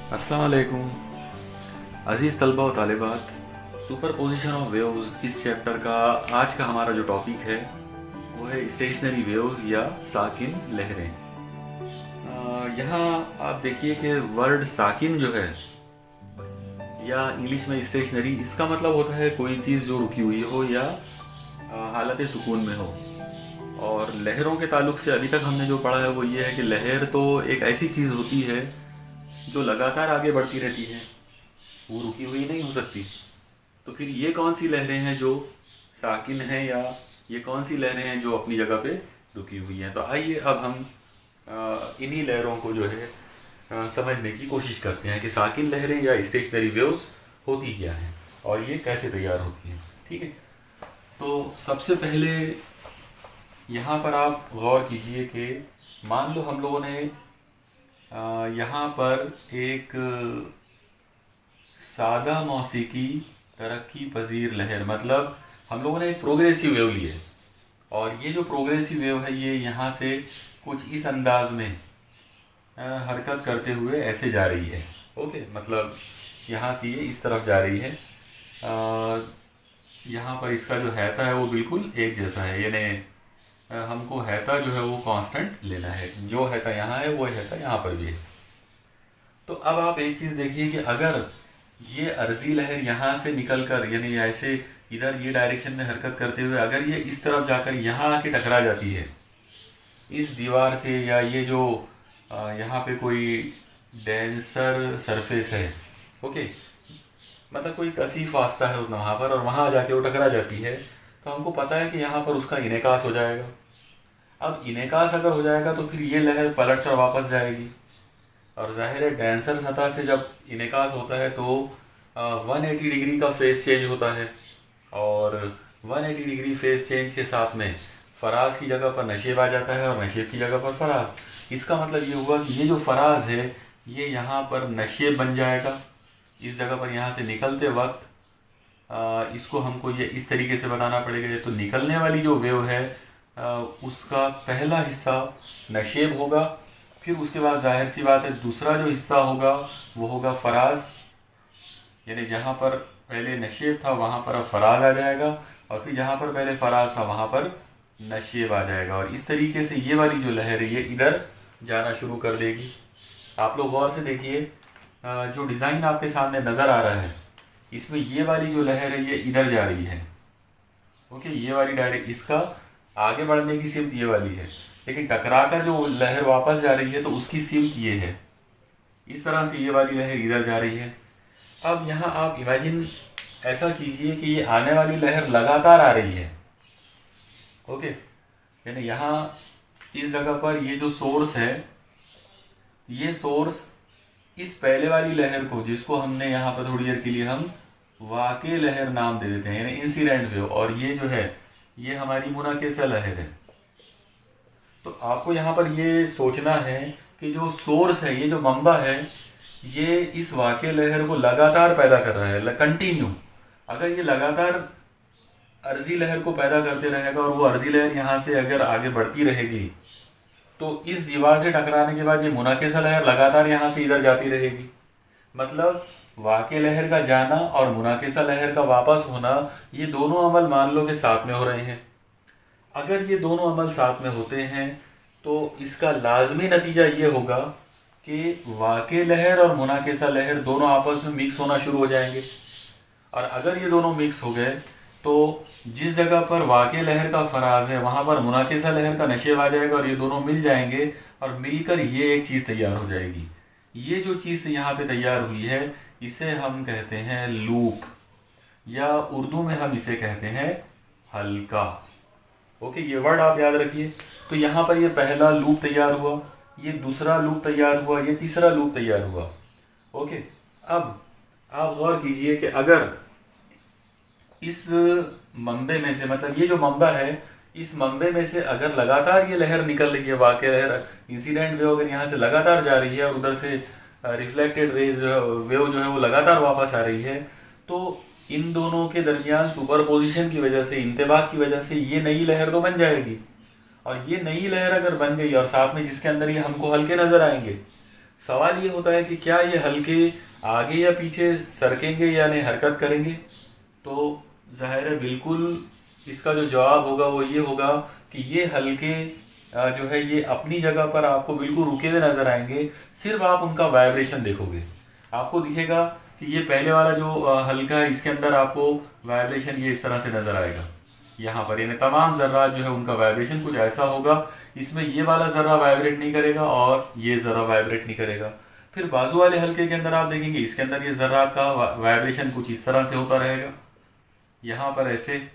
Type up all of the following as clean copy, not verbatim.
अस्सलाम वालेकुम अज़ीज़ तलबा व तालिबात। सुपर पोजिशन ऑफ वेव्स इस चैप्टर का आज का हमारा जो टॉपिक है वो है स्टेशनरी वेव्स या साकिन लहरें। यहाँ आप देखिए कि वर्ड साकिन जो है या इंग्लिश में स्टेशनरी, इसका मतलब होता है कोई चीज़ जो रुकी हुई हो या हालत सुकून में हो। और लहरों के ताल्लुक से अभी तक हमने जो पढ़ा है वो ये है कि लहर तो एक ऐसी चीज़ होती है जो लगातार आगे बढ़ती रहती है, वो रुकी हुई नहीं हो सकती। तो फिर ये कौन सी लहरें हैं जो साकिन हैं या ये कौन सी लहरें हैं जो अपनी जगह पे रुकी हुई हैं। तो आइए अब हम इन्हीं लहरों को जो है समझने की कोशिश करते हैं कि साकिन लहरें या स्टेशनरी वेव्स होती क्या हैं और ये कैसे तैयार होती हैं। ठीक है, तो सबसे पहले यहाँ पर आप गौर कीजिए कि मान लो हम लोगों ने यहाँ पर एक सादा मौसीकी तरक्की पजीर लहर, मतलब हम लोगों ने एक प्रोग्रेसिव वेव ली है और ये जो प्रोग्रेसिव वेव है ये यहाँ से कुछ इस अंदाज में हरकत करते हुए ऐसे जा रही है। ओके, मतलब यहाँ से ये इस तरफ जा रही है। यहाँ पर इसका जो हैता है वो बिल्कुल एक जैसा है, यानी हमको हैता जो है वो कांस्टेंट लेना है। जो हैता यहाँ है वो हैता यहाँ पर भी है। तो अब आप एक चीज़ देखिए कि अगर ये अर्जी लहर यहाँ से निकल कर यानी ऐसे इधर ये डायरेक्शन में हरकत करते हुए अगर ये इस तरफ जाकर यहाँ आके टकरा जाती है इस दीवार से, या ये जो यहाँ पे कोई डेंसर सरफेस है, ओके, मतलब कोई कसीफ वास्ता है वहाँ पर और वहाँ जाके वो टकरा जाती है, तो हमको पता है कि यहाँ पर उसका इनेकास हो जाएगा। अब इनेकास अगर हो जाएगा तो फिर ये लहर पलट कर वापस जाएगी और जाहिर है डेंसर सतह से जब इनेकास होता है तो 180 डिग्री का फेस चेंज होता है और 180 डिग्री फेस चेंज के साथ में फराज की जगह पर नशेब आ जाता है और नशेब की जगह पर फराज। इसका मतलब ये हुआ कि ये जो फराज है ये यहाँ पर नशेब बन जाएगा इस जगह पर। यहाँ से निकलते वक्त इसको हमको ये इस तरीके से बताना पड़ेगा। तो निकलने वाली जो वेव है उसका पहला हिस्सा नशेब होगा, फिर उसके बाद जाहिर सी बात है दूसरा जो हिस्सा होगा वो होगा फराज, यानी जहाँ पर पहले नशेब था वहाँ पर अब फराज आ जाएगा और फिर जहाँ पर पहले फराज था वहाँ पर नशेब आ जाएगा। और इस तरीके से ये वाली जो लहर है ये इधर जाना शुरू कर देगी। आप लोग गौर से देखिए जो डिज़ाइन आपके सामने नज़र आ रहा है इसमें ये वाली जो लहर है ये इधर जा रही है। ओके, ये वाली डायरेक्ट इसका आगे बढ़ने की सिमत ये वाली है, लेकिन टकराकर जो लहर वापस जा रही है तो उसकी सिमत ये है। इस तरह से ये वाली लहर इधर जा रही है। अब यहाँ आप इमेजिन ऐसा कीजिए कि ये आने वाली लहर लगातार आ रही है। ओके, यानी यहाँ इस जगह पर ये जो सोर्स है ये सोर्स इस पहले वाली लहर को, जिसको हमने यहाँ पर थोड़ी देर के लिए हम वाक़ई लहर नाम दे देते हैं यानी इंसिडेंट वेव, और ये जो है ये हमारी मुनाकिसा लहर है। तो आपको यहाँ पर ये सोचना है कि जो सोर्स है ये जो मंबा है ये इस वाक़ई लहर को लगातार पैदा कर रहा है, कंटिन्यू। अगर ये लगातार अर्जी लहर को पैदा करते रहेगा और वो अर्जी लहर यहाँ से अगर आगे बढ़ती रहेगी तो इस दीवार से टकराने के बाद ये मुनाकिसा लहर लगातार यहाँ से इधर जाती रहेगी। मतलब वाक़ई लहर का जाना और मुनाकिसा लहर का वापस होना ये दोनों अमल मान लो के साथ में हो रहे हैं। अगर ये दोनों अमल साथ में होते हैं तो इसका लाजमी नतीजा ये होगा कि वाक़ई लहर और मुनाकिसा लहर दोनों आपस में मिक्स होना शुरू हो जाएंगे। और अगर ये दोनों मिक्स हो गए तो जिस जगह पर वाक़ई लहर का फराज है वहाँ पर मुनाकिसा लहर का नशेब आ जाएगा और ये दोनों मिल जाएंगे और मिलकर ये एक चीज़ तैयार हो जाएगी। ये जो चीज़ यहाँ पे तैयार हुई है इसे हम कहते हैं लूप, या उर्दू में हम इसे कहते हैं हल्का। ओके, ये वर्ड आप याद रखिए। तो यहाँ पर ये पहला लूप तैयार हुआ, ये दूसरा लूप तैयार हुआ, ये तीसरा लूप तैयार हुआ। ओके, अब आप गौर कीजिए कि अगर इस मंबे में से, मतलब ये जो मंबा है इस मंबे में से अगर लगातार ये लहर निकल रही है, वाक़ई लहर इंसिडेंट वेव अगर यहाँ से लगातार जा रही है और उधर से रिफ्लेक्टेड रेज वेव जो है वो लगातार वापस आ रही है, तो इन दोनों के दरमियान सुपरपोजिशन की वजह से, इंतबाक की वजह से ये नई लहर तो बन जाएगी। और ये नई लहर अगर बन गई और साथ में जिसके अंदर ये हमको हल्के नज़र आएंगे सवाल ये होता है कि क्या ये हल्के आगे या पीछे सरकेंगे यानी हरकत करेंगे। तो जाहिर है बिल्कुल इसका जो जवाब होगा वो ये होगा कि ये हल्के जो है ये अपनी जगह पर आपको बिल्कुल रुके हुए नजर आएंगे। सिर्फ आप उनका वाइब्रेशन देखोगे, आपको दिखेगा कि ये पहले वाला जो हल्का है इसके अंदर आपको वाइब्रेशन ये इस तरह से नजर आएगा यहाँ पर, यानी तमाम जर्रात जो है उनका वाइब्रेशन कुछ ऐसा होगा, इसमें ये वाला जर्रा वाइब्रेट नहीं करेगा और ये जर्रा वाइब्रेट नहीं करेगा। फिर बाजू वाले हल्के के अंदर आप देखेंगे इसके अंदर ये जर्रात का वाइब्रेशन कुछ इस तरह से होता रहेगा यहाँ पर ऐसे।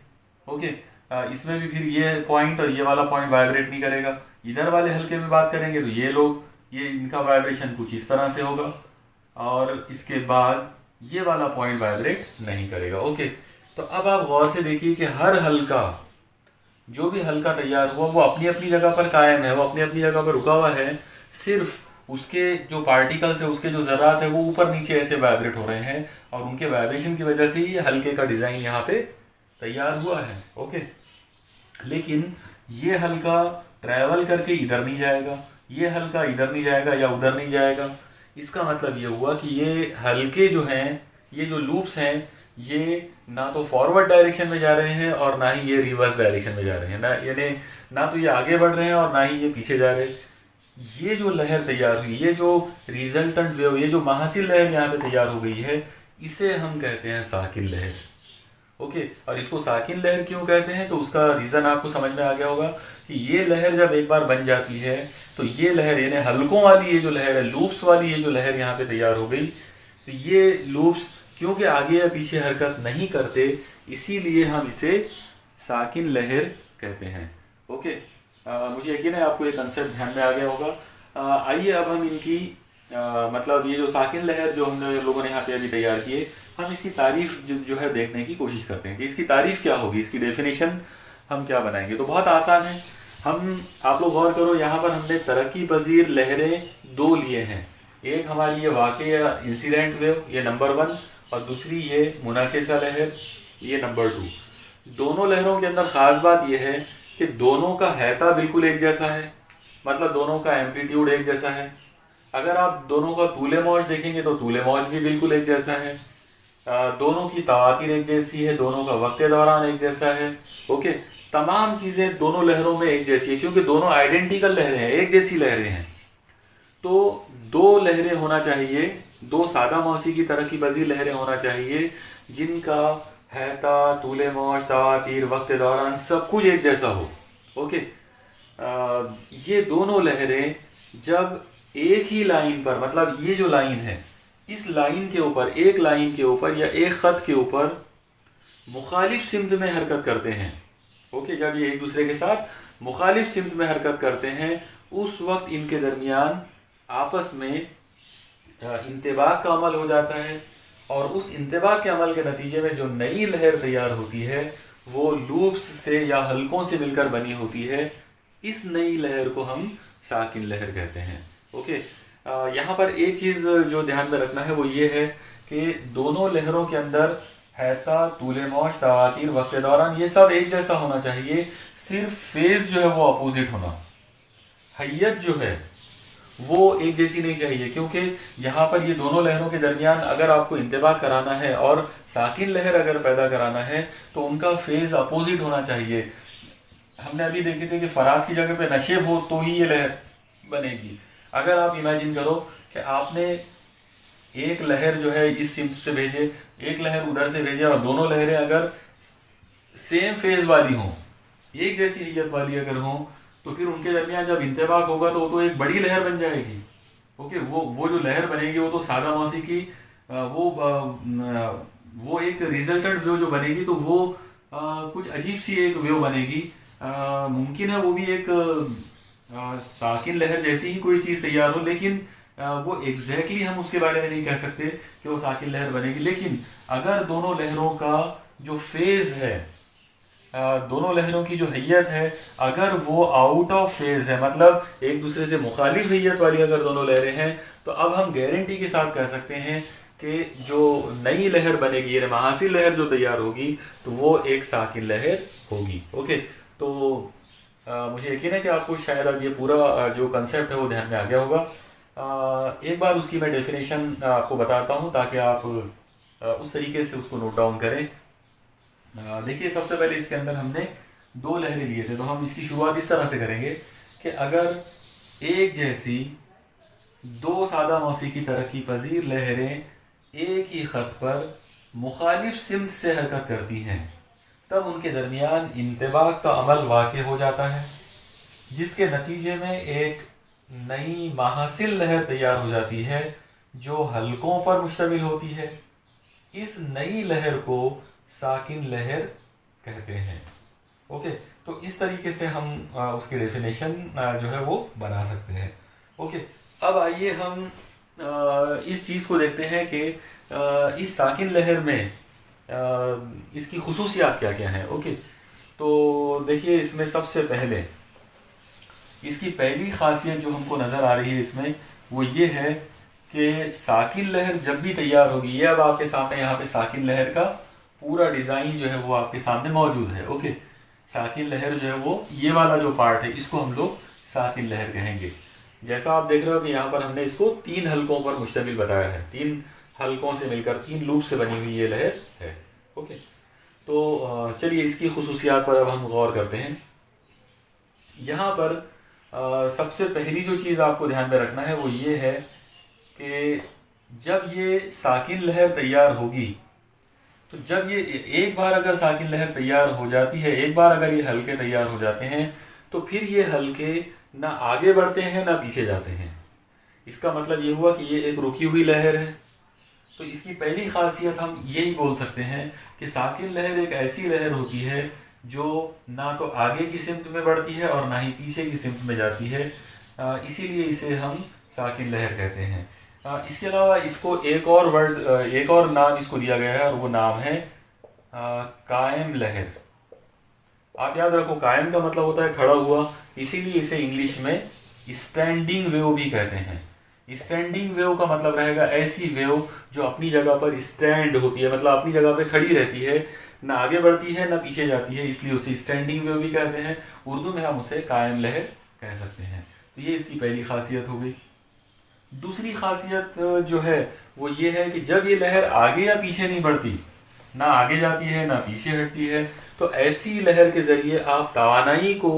ओके, इसमें भी फिर ये पॉइंट और ये वाला पॉइंट वाइब्रेट नहीं करेगा। इधर वाले हल्के में बात करेंगे तो ये इनका वाइब्रेशन कुछ इस तरह से होगा और इसके बाद ये वाला पॉइंट वाइब्रेट नहीं करेगा। ओके, तो अब आप गौर से देखिए कि हर हल्का, जो भी हल्का तैयार हुआ वो अपनी अपनी जगह पर कायम है, वो अपनी अपनी जगह पर रुका हुआ है। सिर्फ उसके जो पार्टिकल्स है, उसके जो ज़रात है वो ऊपर नीचे ऐसे वाइब्रेट हो रहे हैं और उनके वाइब्रेशन की वजह से ही ये हल्के का डिज़ाइन यहाँ पे तैयार हुआ है। ओके, लेकिन ये हल्का ट्रैवल करके इधर नहीं जाएगा, ये हल्का इधर नहीं जाएगा या उधर नहीं जाएगा। इसका मतलब ये हुआ कि ये हल्के जो हैं, ये जो लूप्स हैं, ये ना तो फॉरवर्ड डायरेक्शन में जा रहे हैं और ना ही ये रिवर्स डायरेक्शन में जा रहे हैं, ना यानी ना तो ये आगे बढ़ रहे हैं और ना ही ये पीछे जा रहे हैं। ये जो लहर तैयार हुई, ये जो रिजल्टेंट वेव, ये जो महासिल लहर यहाँ पे तैयार हो गई है, इसे हम कहते हैं साकिन लहर। ओके, और इसको साकिन लहर क्यों कहते हैं तो उसका रीज़न आपको समझ में आ गया होगा कि ये लहर जब एक बार बन जाती है तो ये लहर यानी हल्कों वाली ये जो लहर है, लूप्स वाली ये जो लहर यहाँ पे तैयार हो गई, तो ये लूप्स क्योंकि आगे या पीछे हरकत नहीं करते, इसीलिए हम इसे साकिन लहर कहते हैं। ओके, मुझे यकीन है आपको ये कंसेप्ट ध्यान में आ गया होगा। आइए अब हम इनकी मतलब ये जो साकिन लहर जो हम लोगों ने यहाँ पे अभी तैयार किए, हम इसकी तारीफ जो है देखने की कोशिश करते हैं कि इसकी तारीफ क्या होगी, इसकी डेफिनेशन हम क्या बनाएंगे। तो बहुत आसान है, आप लोग गौर करो, यहाँ पर हमने तरक्की पजीर लहरें दो लिए हैं। एक हमारी ये वाक़ई या इंसिडेंट वेव, ये नंबर 1, और दूसरी ये मुनाकिसा लहर, ये नंबर 2। दोनों लहरों के अंदर ख़ास बात यह है कि दोनों का हैता बिल्कुल एक जैसा है, मतलब दोनों का एम्पलीट्यूड एक जैसा है। अगर आप दोनों का तूले मौज देखेंगे तो तूले मौज भी बिल्कुल एक जैसा है। दोनों की तवातीर एक जैसी है, दोनों का वक्त दौरान एक जैसा है। ओके, तमाम चीज़ें दोनों लहरों में एक जैसी है क्योंकि दोनों आइडेंटिकल लहरें हैं, एक जैसी लहरें हैं। तो दो लहरें होना चाहिए, दो सादा मौसीकी तरक्की पजीर लहरें होना चाहिए जिनका हैता, तूले मौज, तवातीर, वक्त दौरान सब कुछ एक जैसा हो। ओके, ये दोनों लहरें जब एक ही लाइन पर, मतलब ये जो लाइन है, इस लाइन के ऊपर, एक लाइन के ऊपर या एक ख़त के ऊपर मुखालिफ सिमत में हरकत करते हैं। ओके, जब ये एक दूसरे के साथ मुखालिफ सिमत में हरकत करते हैं, उस वक्त इनके दरमियान आपस में इंतबाक का अमल हो जाता है और उस इंतबाक के अमल के नतीजे में जो नई लहर तैयार होती है वो लूप्स से या हल्कों से मिलकर बनी होती है। इस नई लहर को हम साकिन लहर कहते हैं। ओके, यहाँ पर एक चीज़ जो ध्यान में रखना है वो ये है कि दोनों लहरों के अंदर हैता, तूले मौज, तवातीर, वक्त दौरान ये सब एक जैसा होना चाहिए, सिर्फ फेज जो है वो अपोजिट होना, हैयत जो है वो एक जैसी नहीं चाहिए। क्योंकि यहाँ पर ये दोनों लहरों के दरमियान अगर आपको इंतबा कराना है और साकिन लहर अगर पैदा कराना है तो उनका फेज अपोजिट होना चाहिए। हमने अभी देखे थे कि फराज की जगह पे नशेब हो तो ही ये लहर बनेगी। अगर आप इमेजिन करो कि आपने एक लहर जो है इस सिमत से भेजे, एक लहर उधर से भेजे और दोनों लहरें अगर सेम फेज वाली हों, एक जैसी हैयत वाली अगर हों, तो फिर उनके दरमियान जब इंतबाक होगा तो वो तो एक बड़ी लहर बन जाएगी। ओके, वो जो लहर बनेगी वो तो सादा मौसीकी वो एक रिजल्टेंट वेव जो बनेगी तो वो कुछ अजीब सी एक वेव बनेगी। मुमकिन है वो भी एक साकिन लहर जैसी ही कोई चीज़ तैयार हो, लेकिन वो एग्जैक्टली हम उसके बारे में नहीं कह सकते कि वो साकिन लहर बनेगी। लेकिन अगर दोनों लहरों का जो फेज़ है, दोनों लहरों की जो हैयत है, अगर वो आउट ऑफ फेज है, मतलब एक दूसरे से मुखालिफ हैयत वाली अगर दोनों लहरें हैं, तो अब हम गारंटी के साथ कह सकते हैं कि जो नई लहर बनेगी, यानी महासिल लहर जो तैयार होगी, तो वो एक साकिन लहर होगी। ओके, तो मुझे यकीन है कि आपको शायद अब ये पूरा जो कंसेप्ट है वो ध्यान में आ गया होगा। एक बार उसकी मैं डेफिनेशन आपको बताता हूँ ताकि आप उस तरीके से उसको नोट डाउन करें। देखिए, सबसे पहले इसके अंदर हमने दो लहरें लिए थे, तो हम इसकी शुरुआत इस तरह से करेंगे कि अगर एक जैसी दो सादा मौसीकी तरक्की पजीर लहरें एक ही ख़त पर मुखालिफ सिमत से हरकत करती हैं, तब उनके दरमियान इंतबाक का अमल वाक़ हो जाता है, जिसके नतीजे में एक नई माहसिल लहर तैयार हो जाती है जो हलकों पर मुश्तमिल होती है। इस नई लहर को साकिन लहर कहते हैं। ओके, तो इस तरीके से हम उसकी डेफिनेशन जो है वो बना सकते हैं। ओके, अब आइए हम इस चीज़ को देखते हैं कि इस साकिन लहर में इसकी खुसूसियात क्या क्या हैं। ओके, तो देखिए, इसमें सबसे पहले इसकी पहली खासियत जो हमको नज़र आ रही है इसमें, वो ये है कि साकिन लहर जब भी तैयार होगी, ये अब आपके सामने यहाँ पे साकिन लहर का पूरा डिज़ाइन जो है वो आपके सामने मौजूद है। ओके, साकिन लहर जो है वो ये वाला जो पार्ट है इसको हम लोग साकिन लहर कहेंगे। जैसा आप देख रहे हो कि यहाँ पर हमने इसको 3 हलकों पर मुश्तमिल बताया है, 3 हलकों से मिलकर 3 लूप से बनी हुई ये लहर है। ओके, तो चलिए इसकी खुसूसियात पर अब हम गौर करते हैं। यहाँ पर सबसे पहली जो चीज़ आपको ध्यान में रखना है वो ये है कि जब ये साकिन लहर तैयार होगी, तो जब ये एक बार अगर साकिन लहर तैयार हो जाती है, एक बार अगर ये हल्के तैयार हो जाते हैं, तो फिर ये हल्के ना आगे बढ़ते हैं ना पीछे जाते हैं। इसका मतलब ये हुआ कि ये एक रुकी हुई लहर है। तो इसकी पहली खासियत हम यही बोल सकते हैं कि साकिन लहर एक ऐसी लहर होती है जो ना तो आगे की सिमत में बढ़ती है और ना ही पीछे की सिमत में जाती है, इसीलिए इसे हम साकिन लहर कहते हैं। इसके अलावा इसको एक और नाम इसको दिया गया है और वो नाम है कायम लहर। आप याद रखो, कायम का मतलब होता है खड़ा हुआ, इसीलिए इसे इंग्लिश में स्टैंडिंग वेव भी कहते हैं। स्टैंडिंग वेव का मतलब रहेगा ऐसी वेव जो अपनी जगह पर स्टैंड होती है, मतलब अपनी जगह पर खड़ी रहती है, ना आगे बढ़ती है ना पीछे जाती है, इसलिए उसे स्टैंडिंग वेव भी कहते हैं। उर्दू में हम उसे कायम लहर कह सकते हैं। तो ये इसकी पहली खासियत हो गई। दूसरी खासियत जो है वो ये है कि जब ये लहर आगे या पीछे नहीं बढ़ती, ना आगे जाती है ना पीछे हटती है, तो ऐसी लहर के ज़रिए आप तवानाई को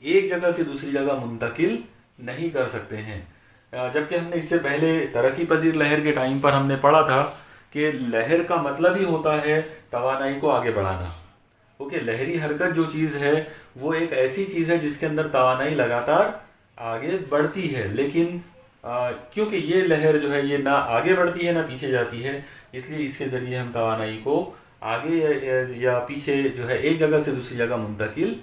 एक जगह से दूसरी जगह मुंतकिल नहीं कर सकते हैं। जबकि हमने इससे पहले तरक्की पजीर लहर के टाइम पर हमने पढ़ा था कि लहर का मतलब ही होता है तवानाई को आगे बढ़ाना। ओके, लहरी हरकत जो चीज़ है वो एक ऐसी चीज़ है जिसके अंदर तवानाई लगातार आगे बढ़ती है, लेकिन क्योंकि ये लहर जो है ये ना आगे बढ़ती है ना पीछे जाती है, इसलिए इसके ज़रिए हम तवानाई को आगे या पीछे जो है एक जगह से दूसरी जगह मुंतकिल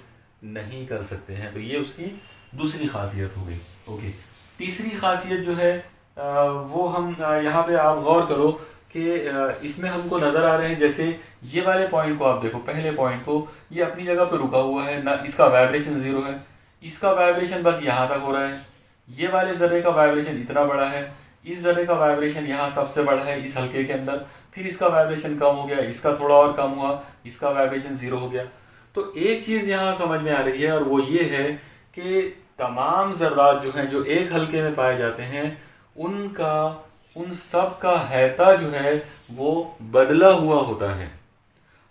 नहीं कर सकते हैं। तो ये उसकी दूसरी खासियत हो गई। ओके, तीसरी खासियत जो है वो हम यहाँ पे आप गौर करो कि इसमें हमको नज़र आ रहे हैं, जैसे ये वाले पॉइंट को आप देखो, पहले पॉइंट को, ये अपनी जगह पे रुका हुआ है ना, इसका वाइब्रेशन 0 है, इसका वाइब्रेशन बस यहाँ तक हो रहा है। ये वाले ज़र्रे का वाइब्रेशन इतना बड़ा है, इस ज़र्रे का वाइब्रेशन यहाँ सबसे बड़ा है इस हल्के के अंदर, फिर इसका वाइब्रेशन कम हो गया, इसका थोड़ा और कम हुआ, इसका वाइब्रेशन 0 हो गया। तो एक चीज़ यहाँ समझ में आ रही है और वो ये है कि तमाम ज़र्रात जो हैं जो एक हल्के में पाए जाते हैं, उन सब का हैता जो है वो बदला हुआ होता है।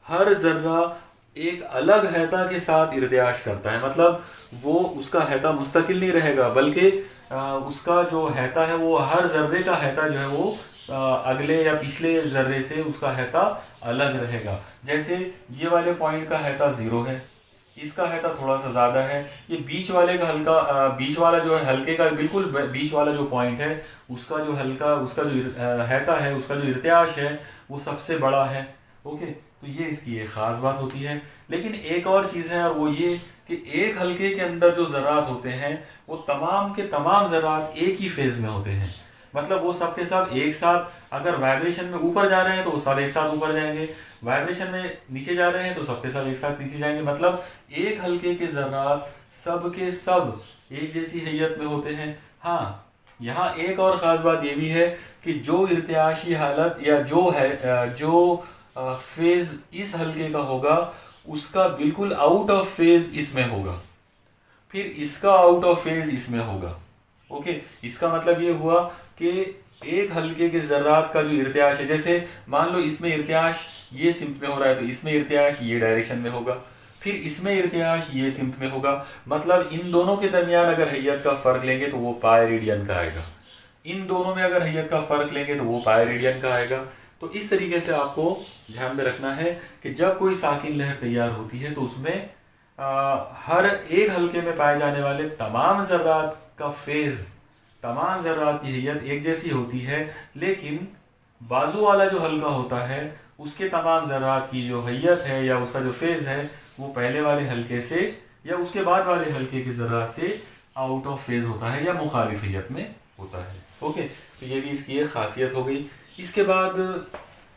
हर ज़र्रा एक अलग हैता के साथ इर्तियाश करता है, मतलब वो उसका हैता मुस्तकिल नहीं रहेगा, बल्कि उसका जो हैता है वो हर ज़र्रे का हैता जो है वो अगले या पिछले ज़र्रे से उसका हैता अलग रहेगा। जैसे ये वाले पॉइंट का हैता 0 है, इसका हैता थोड़ा सा ज़्यादा है, ये बीच वाले का बीच वाला जो है हल्के का बिल्कुल बीच वाला जो पॉइंट है उसका जो हैता है, उसका जो इर्तियाश है वो सबसे बड़ा है। ओके, तो ये इसकी एक ख़ास बात होती है। लेकिन एक और चीज़ है और वो ये कि एक हल्के के अंदर जो ज़रात होते हैं वो तमाम के तमाम ज़रात एक ही फेज़ में होते हैं, मतलब वो सब के सब एक साथ, अगर वाइब्रेशन में ऊपर जा रहे हैं तो वो सब एक साथ ऊपर जाएंगे, वाइब्रेशन में नीचे जा रहे हैं तो सब के सब एक साथ नीचे जाएंगे, मतलब एक हल्के के ज़रात सब के सब एक जैसी हैयत में होते हैं। हाँ, यहाँ एक और ख़ास बात ये भी है कि जो इर्तियाशी हालत या जो फेज़ इस हल्के का होगा उसका बिल्कुल आउट ऑफ फेज़ इसमें होगा, फिर इसका आउट ऑफ फेज़ इसमें होगा। ओके, इसका मतलब ये हुआ कि एक हल्के के जर्रात का जो इर्तियाश है, जैसे मान लो इसमें इर्तियाश ये सिम्त में हो रहा है तो इसमें इर्तियाश ये डायरेक्शन में होगा, फिर इसमें इर्तियाश ये सिम्त में होगा, मतलब इन दोनों के दरमियान अगर हैयत का फर्क लेंगे तो वो पाई रेडियन का आएगा, इन दोनों में अगर हैयत का फर्क लेंगे तो वो पाई रेडियन का आएगा। तो इस तरीके से आपको ध्यान में रखना है कि जब कोई साकिन लहर तैयार होती है तो उसमें हर एक हल्के में पाए जाने वाले तमाम ज़र्रात का फेज़, तमाम ज़र्रात की हैयत एक जैसी होती है, लेकिन बाजू वाला जो हल्का होता है उसके तमाम ज़र्रात की जो हैयत है या उसका जो फेज़ है वो पहले वाले हल्के से या उसके बाद वाले हल्के के ज़र्रात से आउट ऑफ फेज़ होता है या मुखालिफ हैयत में होता है। ओके, तो ये भी इसकी एक खासियत हो गई। इसके बाद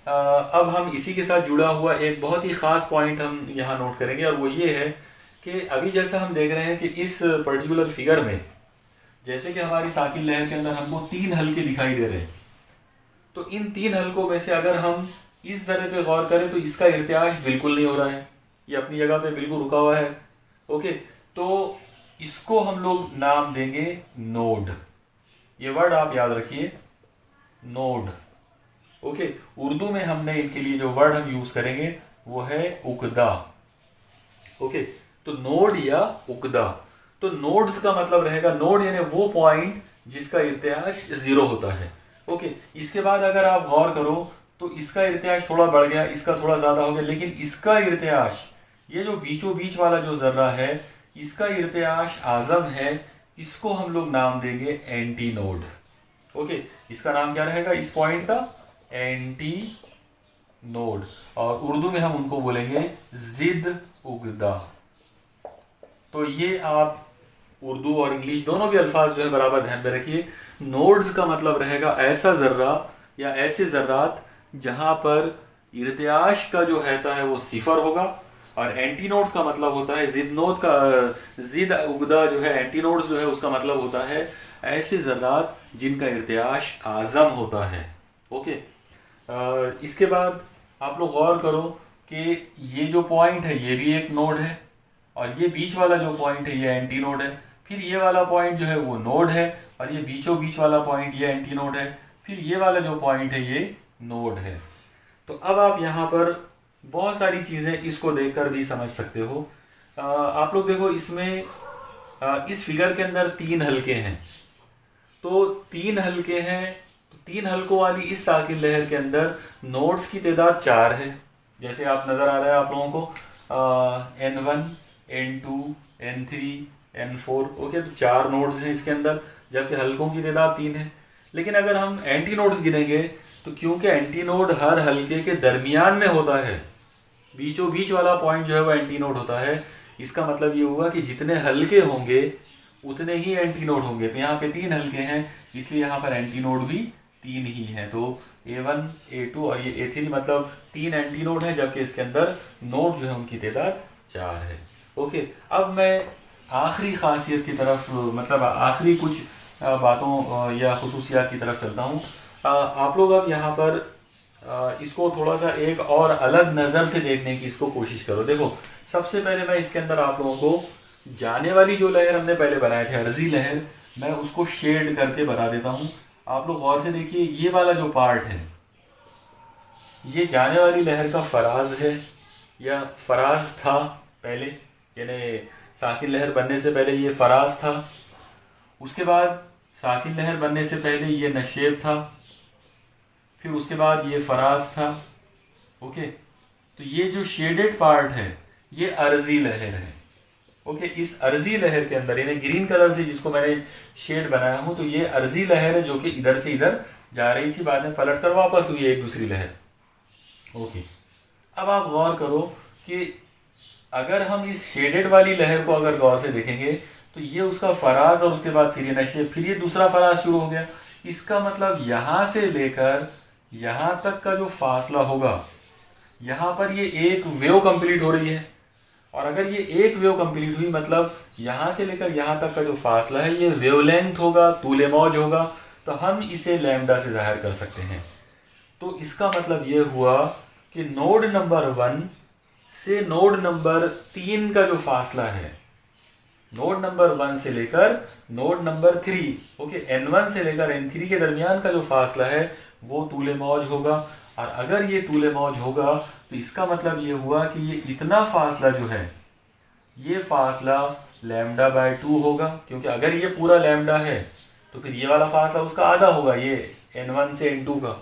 अब हम इसी के साथ जुड़ा हुआ एक बहुत ही ख़ास पॉइंट हम यहाँ नोट करेंगे, और वो ये है कि अभी जैसा हम देख रहे हैं कि इस पर्टिकुलर फिगर में जैसे कि हमारी साकिन लहर के अंदर हमको 3 हल्के दिखाई दे रहे हैं, तो इन 3 हल्कों में से अगर हम इस ज़रे पे गौर करें तो इसका इर्तियाश बिल्कुल नहीं हो रहा है, ये अपनी जगह पे बिल्कुल रुका हुआ है। ओके, तो इसको हम लोग नाम देंगे नोड। ये वर्ड आप याद रखिए, नोड। ओके, उर्दू में हमने इनके लिए जो वर्ड हम यूज करेंगे वो है उकदा। ओके, तो नोड या उकदा, तो नोड्स का मतलब रहेगा, नोड यानी वो पॉइंट जिसका इर्तियाश 0 होता है। ओके, इसके बाद अगर आप गौर करो तो इसका इर्तियाश थोड़ा बढ़ गया, इसका थोड़ा ज्यादा हो गया, लेकिन इसका इर्तियाश, ये जो बीचों बीच वाला जो जर्रा है इसका इर्तियाश आजम है, इसको हम लोग नाम देंगे एंटी नोड। ओके, इसका नाम क्या रहेगा इस पॉइंट का? एंटी नोड, और उर्दू में हम उनको बोलेंगे जिद उगदा। तो ये आप उर्दू और इंग्लिश दोनों भी अल्फाज जो है बराबर ध्यान में रखिए। नोड्स का मतलब रहेगा ऐसा जर्रा या ऐसे जर्रात जहां पर इर्तियाश का जो रहता है वो सिफर होगा, और एंटी नोड्स का मतलब होता है जिद नोड का, जिद उगदा जो है एंटी नोड्स जो है उसका मतलब होता है ऐसे जर्रात जिनका इर्तियाश आजम होता है। ओके, इसके बाद आप लोग गौर करो कि ये जो पॉइंट है ये भी एक नोड है, और ये बीच वाला जो पॉइंट है ये एंटी नोड है, फिर ये वाला पॉइंट जो है वो नोड है, और ये बीचों बीच वाला पॉइंट ये एंटी नोड है, फिर ये वाला जो पॉइंट है ये नोड है। तो अब आप यहाँ पर बहुत सारी चीज़ें इसको देखकर भी समझ सकते हो। आप लोग देखो इसमें इस फिगर के अंदर 3 हल्के हैं, तो 3 हल्के हैं, तो 3 हल्कों वाली इस साकिन लहर के अंदर नोड्स की तादाद 4 है, जैसे आप नज़र आ रहा है आप लोगों को N1 N2 N3 N4। Okay, तो 4 नोड्स हैं इसके अंदर, जबकि हल्कों की तादाद 3 है। लेकिन अगर हम एंटी नोड्स गिनेंगे तो क्योंकि एंटी नोड हर हल्के के दरमियान में होता है, बीचों बीच वाला पॉइंट जो है वो एंटी नोड होता है, इसका मतलब ये हुआ कि जितने हल्के होंगे उतने ही एंटी नोड होंगे। तो यहाँ पे 3 हल्के हैं, इसलिए यहाँ पर एंटी नोड भी 3 ही हैं, तो A1 A2 और ये A3, मतलब 3 एंटी नोड है, जबकि इसके अंदर नोड जो है उनकी तादाद 4 है। ओके, अब मैं आखिरी खासियत की तरफ, मतलब आखिरी कुछ बातों या खुसूसियात की तरफ चलता हूँ। आप लोग अब यहाँ पर इसको थोड़ा सा एक और अलग नज़र से देखने की इसको कोशिश करो। देखो, सबसे पहले मैं इसके अंदर आप लोगों को जाने वाली जो लहर हमने पहले बनाए थे अर्जी लहर, मैं उसको शेड करके बता देता हूँ। आप लोग गौर से देखिए, ये वाला जो पार्ट है ये जाने वाली लहर का फराज है या फराज था पहले, यानी साकिन लहर बनने से पहले ये फराज था, उसके बाद साकिन लहर बनने से पहले ये नशेब था, फिर उसके बाद ये फराज था। ओके, तो ये जो शेडेड पार्ट है ये अर्जी लहर है। ओके, इस अर्जी लहर के अंदर यानी ग्रीन कलर से जिसको मैंने शेड बनाया हूं, तो ये अर्जी लहर है जो कि इधर से इधर जा रही थी, बाद में पलट कर वापस हुई एक दूसरी लहर। ओके, अब आप गौर करो कि अगर हम इस शेडेड वाली लहर को अगर गौर से देखेंगे तो ये उसका फराज, और उसके बाद फिर ये नशे, फिर ये दूसरा फराज शुरू हो गया। इसका मतलब यहाँ से लेकर यहाँ तक का जो फासला होगा, यहाँ पर ये एक वेव कंप्लीट हो रही है, और अगर ये एक वेव कंप्लीट हुई मतलब यहाँ से लेकर यहाँ तक का जो फासला है ये वेवलेंथ होगा, तूले मौज होगा, तो हम इसे लैम्डा से जाहिर कर सकते हैं। तो इसका मतलब ये हुआ कि नोड नंबर 1 से नोड नंबर 3 का जो फासला है नोड नंबर 1 से लेकर नोड नंबर 3, ओके, n1 से लेकर n3 के दरमियान का जो फासला है वो तूले मौज होगा। और अगर ये तूले मौज होगा तो इसका मतलब ये हुआ कि ये इतना फासला जो है ये फासला लैम्डा बाय 2 होगा, क्योंकि अगर ये पूरा लैम्डा है तो फिर ये वाला फासला उसका आधा होगा, ये n1 से n2 का,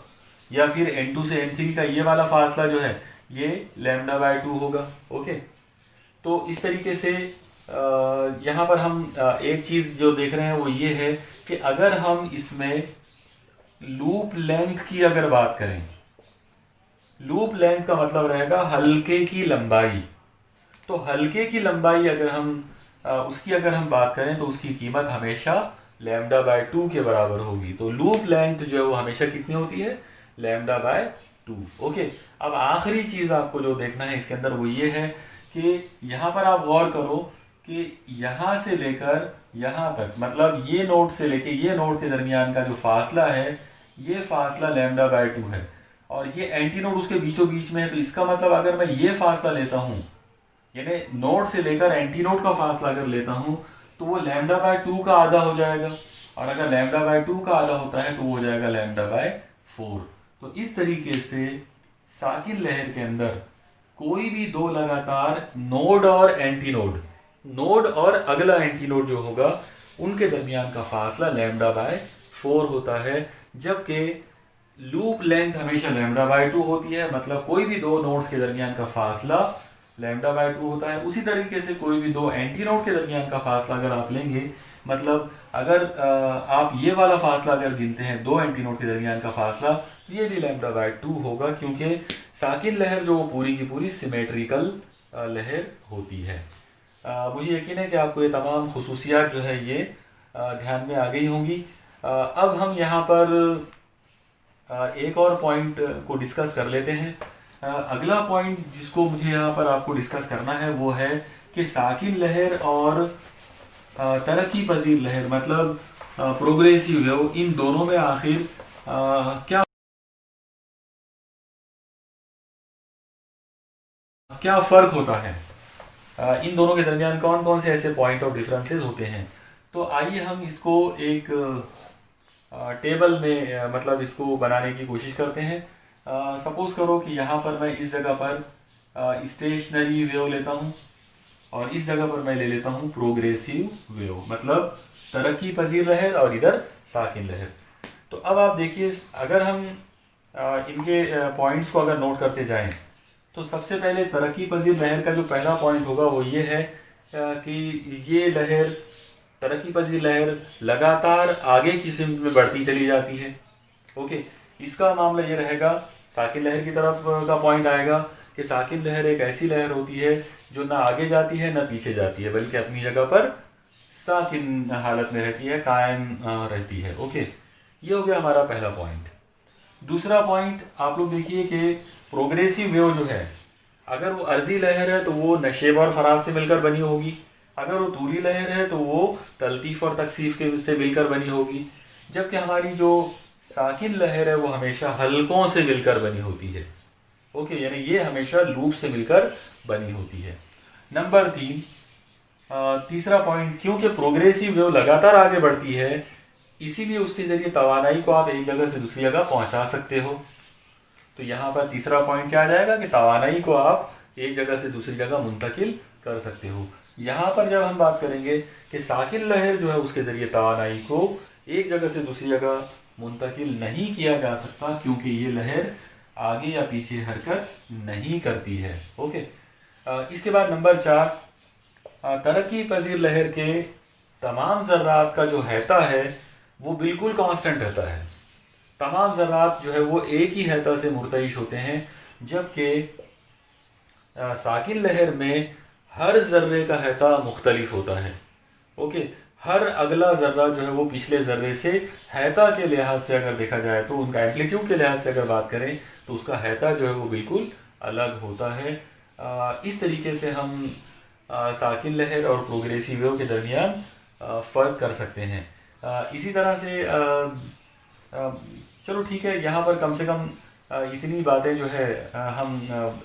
या फिर n2 से n3 का ये वाला फासला जो है ये लैम्डा बाय 2 होगा। ओके, तो इस तरीके से यहाँ पर हम एक चीज़ जो देख रहे हैं वो ये है कि अगर हम इसमें लूप लेंथ की अगर बात करें, लूप लेंथ का मतलब रहेगा हल्के की लंबाई। तो हल्के की लंबाई अगर हम उसकी अगर हम बात करें तो उसकी कीमत हमेशा लैम्डा बाय 2 के बराबर होगी। तो लूप लेंथ जो है वो हमेशा कितनी होती है, लैम्डा बाय 2। ओके, अब आखिरी चीज़ आपको जो देखना है इसके अंदर वो ये है कि यहाँ पर आप गौर करो कि यहाँ से लेकर यहाँ तक, मतलब ये नोड से लेके ये नोड के दरमियान का जो फासला है ये फासला लैम्डा बाय 2 है, और ये एंटी नोड उसके बीचों बीच में है। तो इसका मतलब अगर मैं ये फासला लेता हूँ, यानी नोड से लेकर एंटी नोड का फासला अगर लेता हूँ तो वो लैम्डा बाय 2 का आधा हो जाएगा, और अगर लैम्डा बाय 2 का आधा होता है तो वो हो जाएगा लैम्डा बाय 4। तो इस तरीके से साकिन लहर के अंदर कोई भी दो लगातार नोड और एंटी नोड, नोड और अगला एंटी नोड जो होगा उनके दरमियान का फासला लैम्डा बाय 4 होता है, जबकि लूप लेंथ हमेशा लैम्डा बाय 2 होती है। मतलब कोई भी दो नोड्स के दरमियान का फासला लैम्डा बाय 2 होता है। उसी तरीके से कोई भी दो एंटी नोड के दरमियान का फासला अगर आप लेंगे, मतलब अगर आप ये वाला फासला अगर गिनते हैं दो एंटी नोड के दरमियान का फासला, तो ये भी लैम्डा बाय 2 होगा, क्योंकि साकिन लहर जो पूरी की पूरी सिमेट्रिकल लहर होती है। मुझे यकीन है कि आपको ये तमाम खुसूसियात जो है ये ध्यान में आ गई होंगी। अब हम यहाँ पर एक और पॉइंट को डिस्कस कर लेते हैं। अगला पॉइंट जिसको मुझे यहाँ पर आपको डिस्कस करना है वो है कि साकिन लहर और तरक्की पजीर लहर, मतलब प्रोग्रेसिव वेव, इन दोनों में आखिर क्या क्या फ़र्क होता है, इन दोनों के दरमियान कौन कौन से ऐसे पॉइंट ऑफ डिफरेंसेस होते हैं। तो आइए हम इसको एक टेबल में मतलब इसको बनाने की कोशिश करते हैं। सपोज करो कि यहाँ पर मैं इस जगह पर स्टेशनरी वेव लेता हूँ और इस जगह पर मैं ले लेता हूँ प्रोग्रेसिव वेव, मतलब तरक्की पजीर लहर, और इधर साकिन लहर। तो अब आप देखिए, अगर हम इनके पॉइंट्स को अगर नोट करते जाएं तो सबसे पहले तरक्की पजीर लहर का जो पहला पॉइंट होगा वो ये है कि ये लहर, तरक्की पजीर लहर लगातार आगे की सिमत में बढ़ती चली जाती है। ओके, इसका मामला ये रहेगा, साकिन लहर की तरफ का पॉइंट आएगा कि साकिन लहर एक ऐसी लहर होती है जो ना आगे जाती है ना पीछे जाती है, बल्कि अपनी जगह पर साकिन हालत में रहती है, कायम रहती है। ओके, ये हो गया हमारा पहला पॉइंट। दूसरा पॉइंट आप लोग देखिए कि प्रोग्रेसिव वेव जो है, अगर वो अर्जी लहर है तो वो नशेब और फराज से मिलकर बनी होगी, अगर वो तूली लहर है तो वो तलतीफ़ और तकसीफ के से मिलकर बनी होगी, जबकि हमारी जो साकिन लहर है वो हमेशा हल्कों से मिलकर बनी होती है। ओके, यानी ये हमेशा लूप से मिलकर बनी होती है। नंबर 3, तीसरा पॉइंट, क्योंकि प्रोग्रेसिव वेव लगातार आगे बढ़ती है इसीलिए उसके ज़रिए तवानाई को आप एक जगह से दूसरी जगह पहुंचा सकते हो। तो यहाँ पर तीसरा पॉइंट क्या आ जाएगा कि तवानाई को आप एक जगह से दूसरी जगह मुंतकिल कर सकते हो। यहाँ पर जब हम बात करेंगे कि साकिन लहर जो है उसके ज़रिए तवानाई को एक जगह से दूसरी जगह मुंतकिल नहीं किया जा सकता, क्योंकि ये लहर आगे या पीछे हरकत नहीं करती है। ओके, इसके बाद नंबर 4, तरक्की पजीर लहर के तमाम ज़र्रात का जो हैता है वो बिल्कुल कांस्टेंट रहता है। तमाम ज़र्रात जो है वो एक ही हैता से मुर्तइश होते हैं, जबकि साकिन लहर में हर ज़र्रे का हैता मुख्तलिफ होता है। ओके, हर अगला ज़र्रा जो है वो पिछले ज़र्रे से हैता के लिहाज से अगर देखा जाए तो उनका एम्पलीट्यूड के लिहाज से अगर बात करें तो उसका हैता जो है वो बिल्कुल अलग होता है। इस तरीके से हम साकिन लहर और प्रोग्रेसिव वेव के दरमियान फ़र्क कर सकते हैं। इसी तरह से चलो ठीक है, यहाँ पर कम से कम इतनी बातें जो है हम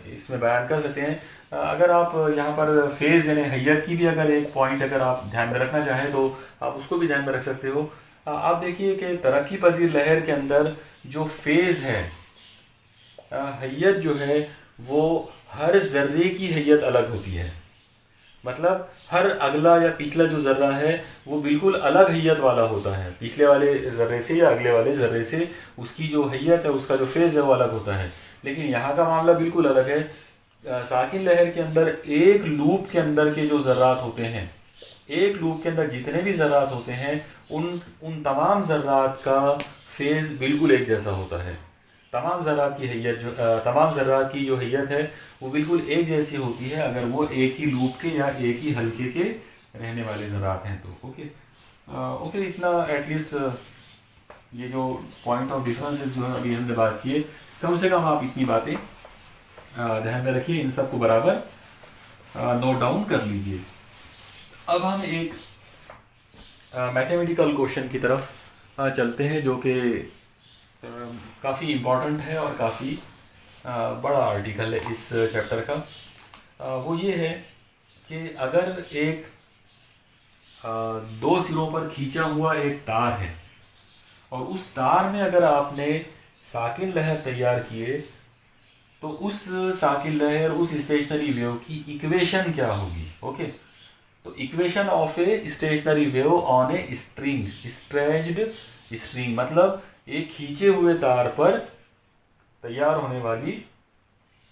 इसमें बयान कर सकते हैं। अगर आप यहाँ पर फेज़ यानी हैयत की भी अगर एक पॉइंट अगर आप ध्यान में रखना चाहें तो आप उसको भी ध्यान में रख सकते हो। आप देखिए कि तरक्की पजीर लहर के अंदर जो फेज़ है, हैयत जो है वो हर ज़र्रे की हैयत अलग होती है। मतलब हर अगला या पिछला जो ज़र्रा है वो बिल्कुल अलग हैयत वाला होता है, पिछले वाले ज़र्रे से या अगले वाले ज़र्रे से उसकी जो हैयत है, उसका जो फेज़ है वो अलग होता है। लेकिन यहाँ का मामला बिल्कुल अलग है। साकिन लहर के अंदर एक लूप के अंदर के जो ज़र्रात होते हैं, एक लूप के अंदर जितने भी ज़र्रात होते हैं उन उन तमाम ज़र्रात का फेज़ बिल्कुल एक जैसा होता है। तमाम ज़र्रात की हैयत जो तमाम ज़र्रात की जो हैयत है वो बिल्कुल एक जैसी होती है अगर वो एक ही लूप के या एक ही हल्के के रहने वाले ज़र्रात हैं तो। ओके, इतना एटलीस्ट ये जो पॉइंट ऑफ डिफरेंसेस जो है अभी हमने बात किए, कम से कम आप इतनी बातें ध्यान में रखिए, इन सबको बराबर नोट डाउन कर लीजिए। अब हम एक मैथमेटिकल क्वेश्चन की तरफ चलते हैं जो कि काफ़ी इम्पॉर्टेंट है और काफ़ी बड़ा आर्टिकल है इस चैप्टर का। वो ये है कि अगर एक दो सिरों पर खींचा हुआ एक तार है और उस तार में अगर आपने साकिन लहर तैयार किए तो उस साकिन लहर, उस स्टेशनरी वेव की इक्वेशन क्या होगी। ओके, तो equation of a stationary wave on a string, stretched string, मतलब एक खींचे हुए तार पर तैयार होने वाली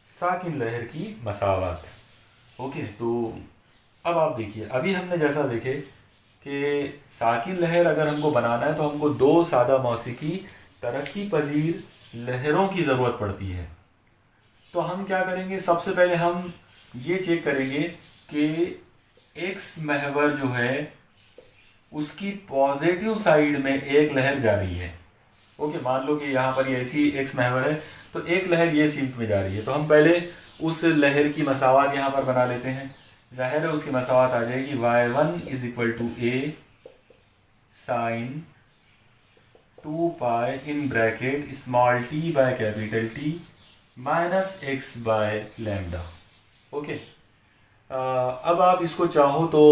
साकिन लहर की मसावत। ओके, तो अब आप देखिए, अभी हमने जैसा देखे कि साकिन लहर अगर हमको बनाना है तो हमको दो सादा मौसीकी तरक्की पजीर लहरों की ज़रूरत पड़ती है। तो हम क्या करेंगे, सबसे पहले हम ये चेक करेंगे कि एक्स महवर जो है उसकी पॉजिटिव साइड में एक लहर जा रही है। ओके, मान लो कि यहाँ पर ये ऐसी एक्स महवर है तो एक लहर ये सिम्त में जा रही है, तो हम पहले उस लहर की मसावत यहाँ पर बना लेते हैं। जाहिर है उसकी मसावत आ जाएगी y1 is equal to A sine 2 pi in bracket small t by capital T minus x by lambda. Okay, अब आप इसको चाहो तो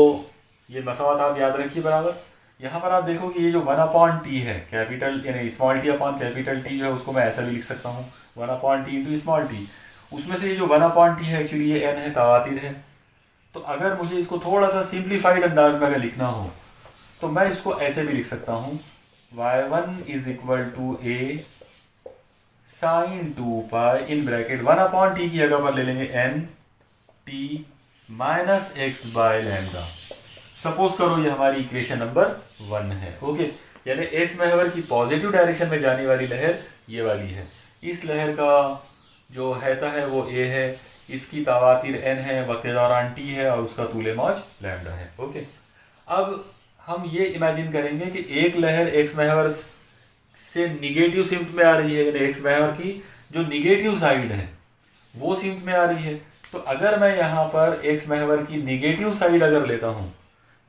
ये मसावत आप याद रखिए बराबर। यहाँ पर आप देखो कि ये जो 1/t है, कैपिटल यानी small t upon capital T जो है उसको मैं ऐसा भी लिख सकता हूँ 1/t इंटू स्मॉल t। उसमें से ये जो 1/t है एक्चुअली ये n है, तवातीर है। तो अगर मुझे इसको थोड़ा सा सिंप्लीफाइड अंदाज में अगर लिखना हो तो मैं इसको ऐसे भी लिख सकता हूँ y1 is equal to A sine 2 pi in bracket 1/t की जगह पर ले लेंगे n t minus x by lambda. Suppose करो ये हमारी इक्वेशन नंबर 1 है। ओके, यानी एक्स महवर की पॉजिटिव डायरेक्शन में जाने वाली लहर ये वाली है। इस लहर का जो हैता है वो ए है, इसकी तावातीर n है, वक्त दौरान t है और उसका तूले मौज लैम्डा है। ओके, अब हम ये इमेजिन करेंगे कि एक लहर एक्स महवर से निगेटिव सिम्त में आ रही है, यानी एक्स महवर की जो निगेटिव साइड है वो सिम्त में आ रही है। तो अगर मैं यहाँ पर एक्स महवर की निगेटिव साइड अगर लेता हूँ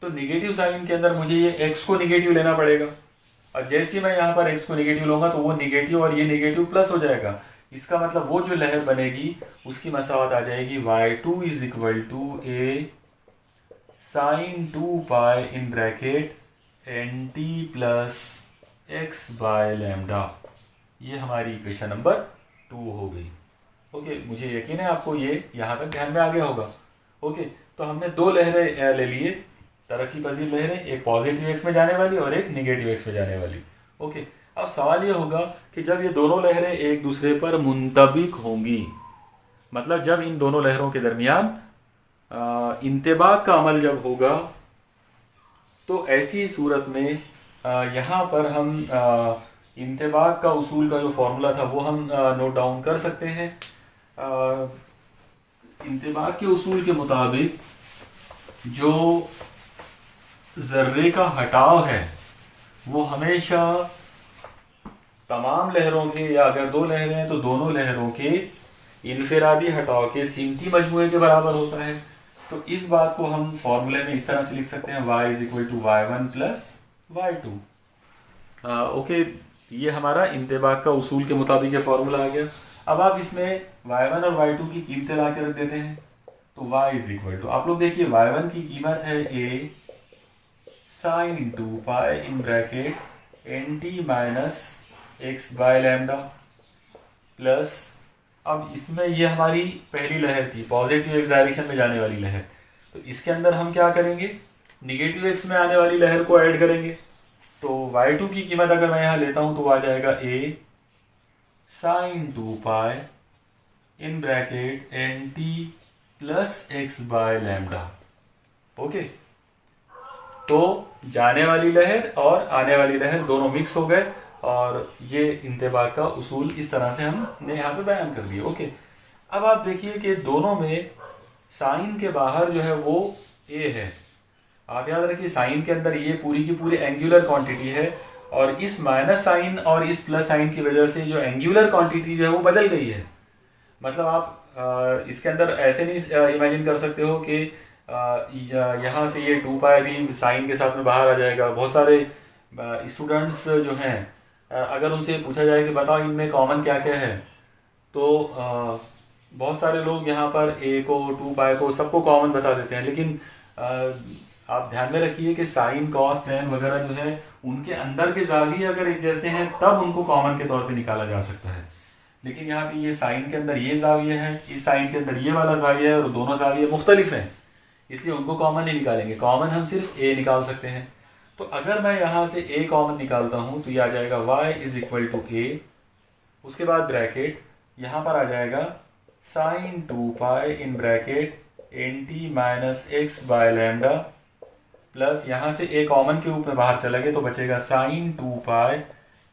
तो निगेटिव साइन के अंदर मुझे ये एक्स को निगेटिव लेना पड़ेगा, और जैसे ही मैं यहाँ पर एक्स को निगेटिव लूँगा तो वो निगेटिव और ये निगेटिव प्लस हो जाएगा। इसका मतलब वो जो लहर बनेगी उसकी मसावत आ जाएगी y2 is equal to A sine 2 pi in bracket nt plus x by lambda. ये हमारी इक्वेशन नंबर 2 हो गई। ओके, मुझे यकीन है आपको ये यहाँ तक ध्यान में आ गया होगा। ओके, तो हमने दो लहरें ले लिए, तरक्की पजीर लहरें, एक पॉजिटिव एक्स में जाने वाली और एक निगेटिव एक्स में जाने वाली। ओके, अब सवाल ये होगा कि जब ये दोनों लहरें एक दूसरे पर मुंतबिक होंगी, मतलब जब इन दोनों लहरों के दरमियान इंतबाक का अमल जब होगा, तो ऐसी सूरत में यहाँ पर हम इंतबाक का उसूल का जो फॉर्मूला था वो हम नोट डाउन कर सकते हैं। इंतबाक के उसूल के मुताबिक जो ज़र्रे का हटाव है वो हमेशा तमाम लहरों के, या अगर दो लहरें हैं तो दोनों लहरों के इनफिरादी हटाव के सीमती मजमूए के बराबर होता है। तो इस बात को हम फॉर्मूले में इस तरह से लिख सकते हैं y is equal to y1 plus y2। Okay, ये हमारा इंतबाक का उसूल के मुताबिक ये फॉर्मूला आ गया। अब आप इसमें y1 और y2 की कीमतें ला के रख देते हैं। तो y इज इक्वल टू, आप लोग देखिए y1 की कीमत है a sin 2 in bracket nt minus x by lambda plus, अब इसमें ये हमारी पहली लहर थी, पॉजिटिव एक्स डायरेक्शन में जाने वाली लहर, तो इसके अंदर हम क्या करेंगे, निगेटिव एक्स में आने वाली लहर को ऐड करेंगे। तो y2 की कीमत अगर मैं यहाँ लेता हूँ तो आ जाएगा a sin 2 in bracket nt plus x by lambda. Okay, तो जाने वाली लहर और आने वाली लहर दोनों मिक्स हो गए और ये इंतबाक का उसूल इस तरह से हमने यहाँ पे बयान कर दिया। ओके, अब आप देखिए कि दोनों में साइन के बाहर जो है वो a है। आप याद रखिए साइन के अंदर ये पूरी की पूरी एंगुलर क्वांटिटी है और इस माइनस साइन और इस प्लस साइन की वजह से जो एंगुलर क्वांटिटी जो है वो बदल गई है। मतलब आप इसके अंदर ऐसे नहीं इमेजिन कर सकते हो कि यहाँ से ये 2 भी साइन के साथ में बाहर आ जाएगा। बहुत सारे स्टूडेंट्स जो हैं अगर उनसे पूछा जाए कि बताओ इनमें कॉमन क्या क्या है, तो बहुत सारे लोग यहाँ पर a को 2 को सबको कॉमन बता देते हैं, लेकिन आप ध्यान में रखिए कि साइन कॉस टेन वगैरह जो है उनके अंदर के जाविये अगर एक जैसे हैं तब उनको कॉमन के तौर पे निकाला जा सकता है। लेकिन यहाँ पे ये साइन के अंदर ये जाविया है, इस साइन के अंदर ये वाला जाविया है और दोनों जाविये मुख्तलिफ हैं, इसलिए उनको कॉमन नहीं निकालेंगे। कॉमन हम सिर्फ a निकाल सकते हैं। तो अगर मैं यहाँ से a कॉमन निकालता हूँ तो ये आ जाएगा y is equal to a, उसके बाद ब्रैकेट यहाँ पर आ जाएगा sine 2 in bracket nt minus x by lambda plus यहाँ से a कॉमन के रूप में बाहर चला गया तो बचेगा sine 2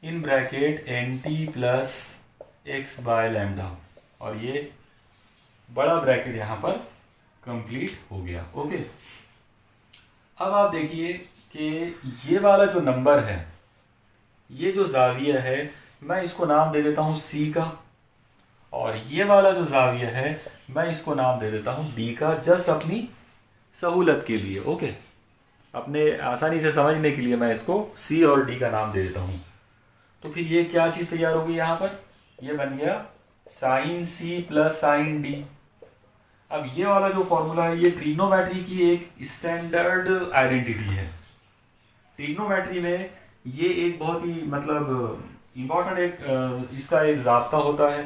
in bracket nt plus x by lambda, और ये बड़ा ब्रैकेट यहाँ पर कंप्लीट हो गया। ओके, अब आप देखिए कि ये वाला जो नंबर है, ये जो जाविया है, मैं इसको नाम दे देता हूँ c का, और ये वाला जो जाविया है मैं इसको नाम दे देता हूँ d का, जस्ट अपनी सहूलत के लिए। ओके, अपने आसानी से समझने के लिए मैं इसको c और d का नाम दे देता हूँ। तो फिर ये क्या चीज़ तैयार होगी यहाँ पर, ये बन गया sine c plus sine d। अब ये वाला जो फॉर्मूला है ये ट्रिग्नोमेट्री की एक स्टैंडर्ड आइडेंटिटी है। ट्रिग्नोमेट्री में ये एक बहुत ही मतलब इम्पॉर्टेंट एक इसका एक ज़ाब्ता होता है।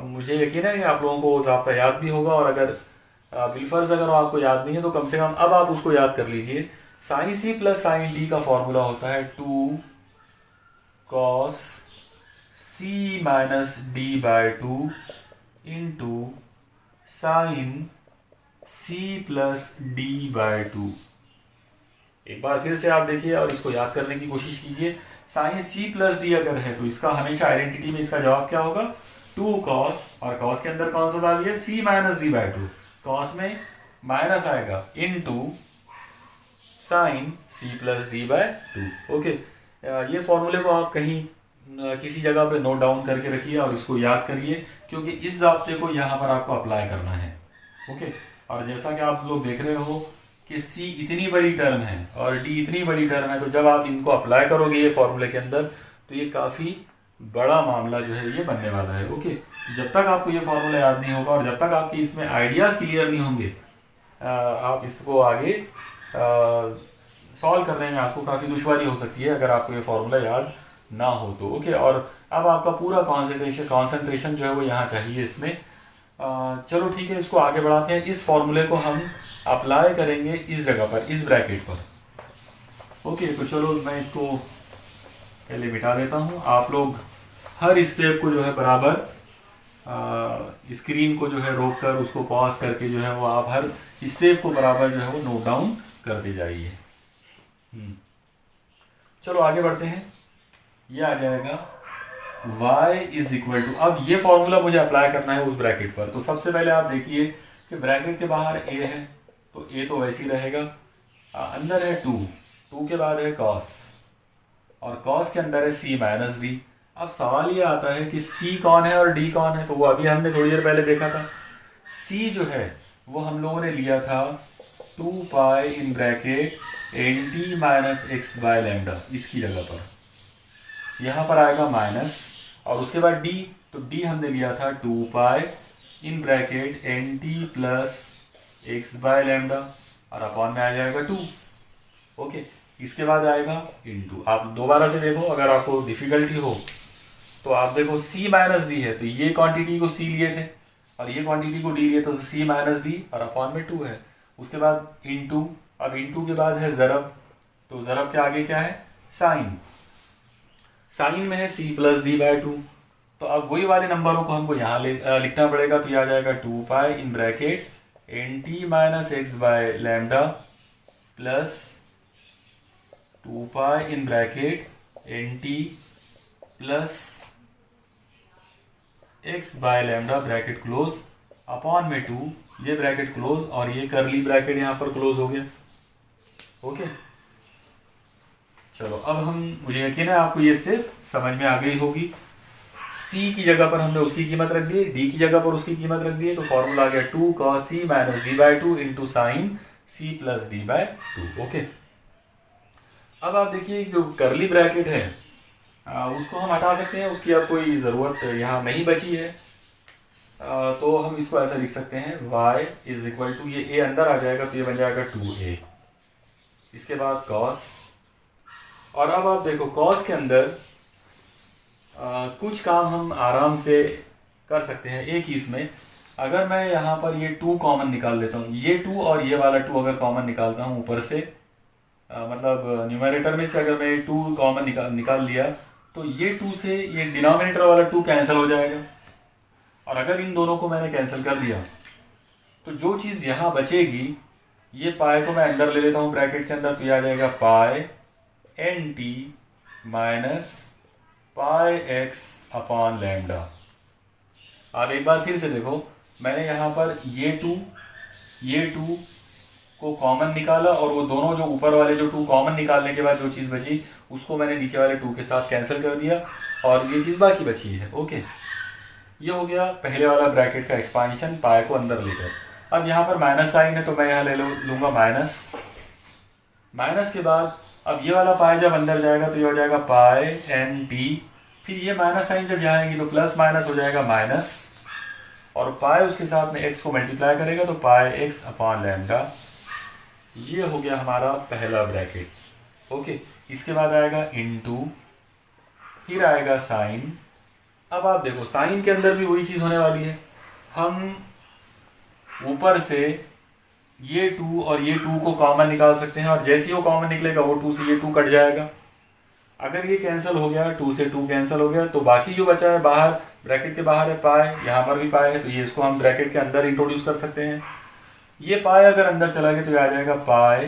मुझे यकीन है कि आप लोगों को वो ज़ाब्ता याद भी होगा, और अगर बिलफर्ज अगर आपको याद नहीं है तो कम से कम अब आप उसको याद कर लीजिए। Sine c plus sine d का फॉर्मूला होता है 2 cos c minus d by 2 into sine c plus d by 2। एक बार फिर से आप देखिए और इसको याद करने की कोशिश कीजिए। साइन c प्लस d अगर है तो इसका हमेशा आइडेंटिटी में इसका जवाब क्या होगा, 2 cos, और cos के अंदर कौन सा दाविया है, c minus d by 2, cos में माइनस आएगा into sine c plus d by 2। Okay, ये फॉर्मूले को आप कहीं किसी जगह पे नोट डाउन करके रखिए और इसको याद करिए, क्योंकि इस ज़ाब्ते को यहाँ पर आपको अप्लाई करना है। ओके, और जैसा कि आप लोग देख रहे हो कि c इतनी बड़ी टर्म है और d इतनी बड़ी टर्म है, तो जब आप इनको अप्लाई करोगे ये फॉर्मूले के अंदर तो ये काफ़ी बड़ा मामला जो है ये बनने वाला है। ओके, जब तक आपको ये फॉर्मूला याद नहीं होगा और जब तक आपके इसमें आइडियाज़ क्लियर नहीं होंगे, आप इसको आगे सॉल्व करने में आपको काफ़ी दुश्वारी हो सकती है अगर आपको ये फॉर्मूला याद ना हो तो। ओके, और अब आपका पूरा कॉन्सेंट्रेशन जो है वो यहाँ चाहिए इसमें। चलो ठीक है, इसको आगे बढ़ाते हैं। इस फॉर्मूले को हम अप्लाई करेंगे इस जगह पर, इस ब्रैकेट पर। ओके, तो चलो मैं इसको पहले मिटा देता हूँ। आप लोग हर स्टेप को जो है बराबर स्क्रीन को जो है रोक कर उसको पॉज करके जो है वो आप हर स्टेप को बराबर जो है वो नोट डाउन करते जाइए। चलो आगे बढ़ते हैं। ये आ जाएगा y इज इक्वल टू, अब ये फॉर्मूला मुझे अप्लाई करना है उस ब्रैकेट पर। तो सबसे पहले आप देखिए कि ब्रैकेट के बाहर a है तो a तो वैसे ही रहेगा, अंदर है 2 के बाद है cos, और cos के अंदर है c माइनस d। अब सवाल ये आता है कि c कौन है और d कौन है, तो वो अभी हमने थोड़ी देर पहले देखा था। c जो है वो हम लोगों ने लिया था 2 in bracket nt minus x by lambda, इसकी जगह पर। यहाँ पर आएगा माइनस, और उसके बाद डी, तो डी हमने लिया था 2 pi in bracket n t plus x by lambda, और अपॉन में आ जाएगा 2। ओके, इसके बाद आएगा इनटू। आप दोबारा से देखो, अगर आपको डिफिकल्टी हो तो आप देखो c माइनस डी है, तो ये क्वांटिटी को c लिए थे और ये क्वांटिटी को d लिए, तो c माइनस डी और अपॉन में 2 है। उसके बाद इनटू, अब इनटू के बाद है ज़रब, तो ज़रब के आगे क्या है, साइन, साइन में है c प्लस डी बाय 2। तो अब वही वाले नंबरों को हमको यहाँ लिखना पड़ेगा, तो यह आ जाएगा 2 pi in bracket n t minus x by lambda plus 2 pi in bracket n t plus x by lambda bracket close upon में 2, ये ब्रैकेट क्लोज और ये करली ब्रैकेट यहाँ पर क्लोज हो गया। ओके, चलो अब हम, मुझे यकीन है आपको ये स्टेप समझ में आ गई होगी। c की जगह पर हमने उसकी कीमत रख दी, d की जगह पर उसकी कीमत रख दी, तो फॉर्मूला आ गया 2 cos c minus D by 2 into sine c plus D by 2। Okay, अब आप देखिए जो करली ब्रैकेट है उसको हम हटा सकते हैं, उसकी अब कोई ज़रूरत यहाँ नहीं बची है। तो हम इसको ऐसा लिख सकते हैं y इज इक्वल टू, ये a अंदर आ जाएगा तो ये बन जाएगा 2a, इसके बाद cos, और अब आप देखो cos के अंदर कुछ काम हम आराम से कर सकते हैं एक ही इसमें। अगर मैं यहाँ पर ये 2 कॉमन निकाल लेता हूँ, ये 2 और ये वाला 2 अगर कॉमन निकालता हूँ ऊपर से, मतलब न्यूमरेटर में से अगर मैं 2 कॉमन निकाल लिया, तो ये 2 से ये डिनोमिनेटर वाला 2 कैंसिल हो जाएगा, और अगर इन दोनों को मैंने कैंसिल कर दिया तो जो चीज़ यहाँ बचेगी, ये पाई को मैं अंदर ले लेता हूँ ब्रैकेट के अंदर, तो ये आ जाएगा pi N t minus pi x upon lambda. अब एक बार फिर से देखो, मैंने यहाँ पर ये 2 को कॉमन निकाला, और वो दोनों जो ऊपर वाले जो 2 कॉमन निकालने के बाद जो चीज़ बची उसको मैंने नीचे वाले 2 के साथ कैंसिल कर दिया, और ये चीज़ बाकी बची है। ओके, ये हो गया पहले वाला ब्रैकेट का एक्सपांशन, पाई को अंदर लेकर। अब यहाँ पर माइनस साइन है तो मैं यहाँ लूँगा माइनस, माइनस के बाद अब ये वाला पाई जब अंदर जाएगा तो ये हो जाएगा पाई एन टी, फिर ये माइनस साइन जब यहाँ आएंगी तो प्लस माइनस हो जाएगा माइनस, और पाई उसके साथ में एक्स को मल्टीप्लाई करेगा तो पाई एक्स अपॉन लैम्डा। ये हो गया हमारा पहला ब्रैकेट। ओके, इसके बाद आएगा इनटू, फिर आएगा साइन। अब आप देखो साइन के अंदर भी वही चीज़ होने वाली है, हम ऊपर से ये 2 और ये 2 को कॉमन निकाल सकते हैं, और जैसे ही वो कॉमन निकलेगा वो 2 से ये 2 कट जाएगा। अगर ये कैंसिल हो गया, 2 से 2 कैंसिल हो गया, तो बाकी जो बचा है बाहर, ब्रैकेट के बाहर है पाई, यहाँ पर भी पाई है, तो ये इसको हम ब्रैकेट के अंदर इंट्रोड्यूस कर सकते हैं। ये पाई अगर अंदर चला गया तो ये आ जाएगा पाई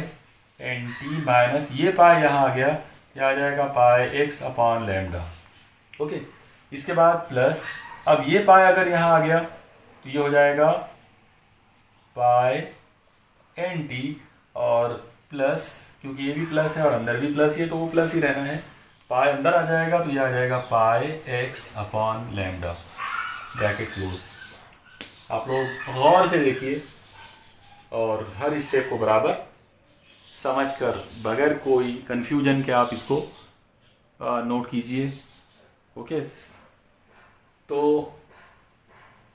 एन टी माइनस, ये पाई यहाँ आ गया, ये आ जाएगा pi x upon lambda. Okay, इसके बाद प्लस, अब ये पाई अगर यहाँ आ गया तो ये हो जाएगा पाई एन टी, और प्लस, क्योंकि ये भी प्लस है और अंदर भी प्लस ही है तो वो प्लस ही रहना है, पाई अंदर आ जाएगा तो ये आ जाएगा pi x upon lambda bracket close. आप लोग गौर से देखिए और हर स्टेप को बराबर समझकर बगैर कोई कंफ्यूजन के आप इसको नोट कीजिए। ओके, तो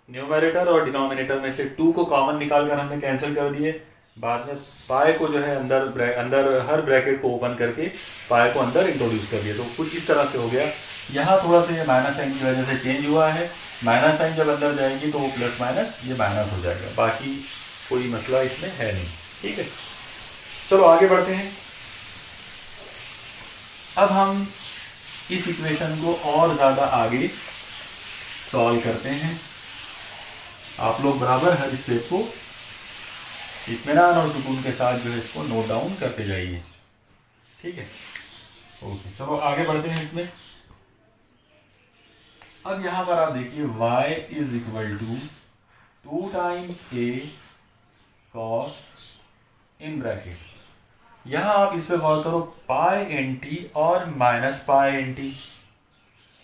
न्यूमरेटर और डिनोमिनेटर में से 2 को कॉमन निकाल कर हमने कैंसिल कर दिए, बाद में पाई को जो है अंदर हर ब्रैकेट को ओपन करके पाई को अंदर इंट्रोड्यूस कर दिया, तो कुछ इस तरह से हो गया। यहाँ थोड़ा सा ये माइनस साइन की वजह से चेंज हुआ है, माइनस साइन जब अंदर जाएगी तो वो प्लस माइनस ये माइनस हो जाएगा, बाकी कोई मसला इसमें है नहीं। ठीक है, चलो आगे बढ़ते हैं। अब हम इस इक्वेशन को और ज़्यादा आगे सॉल्व करते हैं। आप लोग बराबर हर स्टेप को इत्मीनान और सुकून के साथ जो है इसको नोट डाउन करते जाइए। ठीक है, ओके, चलो आगे बढ़ते हैं इसमें। अब यहाँ पर आप देखिए y is equal to 2 times a cos in bracket, यहाँ आप इस पे गौर करो पाई एन टी और माइनस पाई एन टी,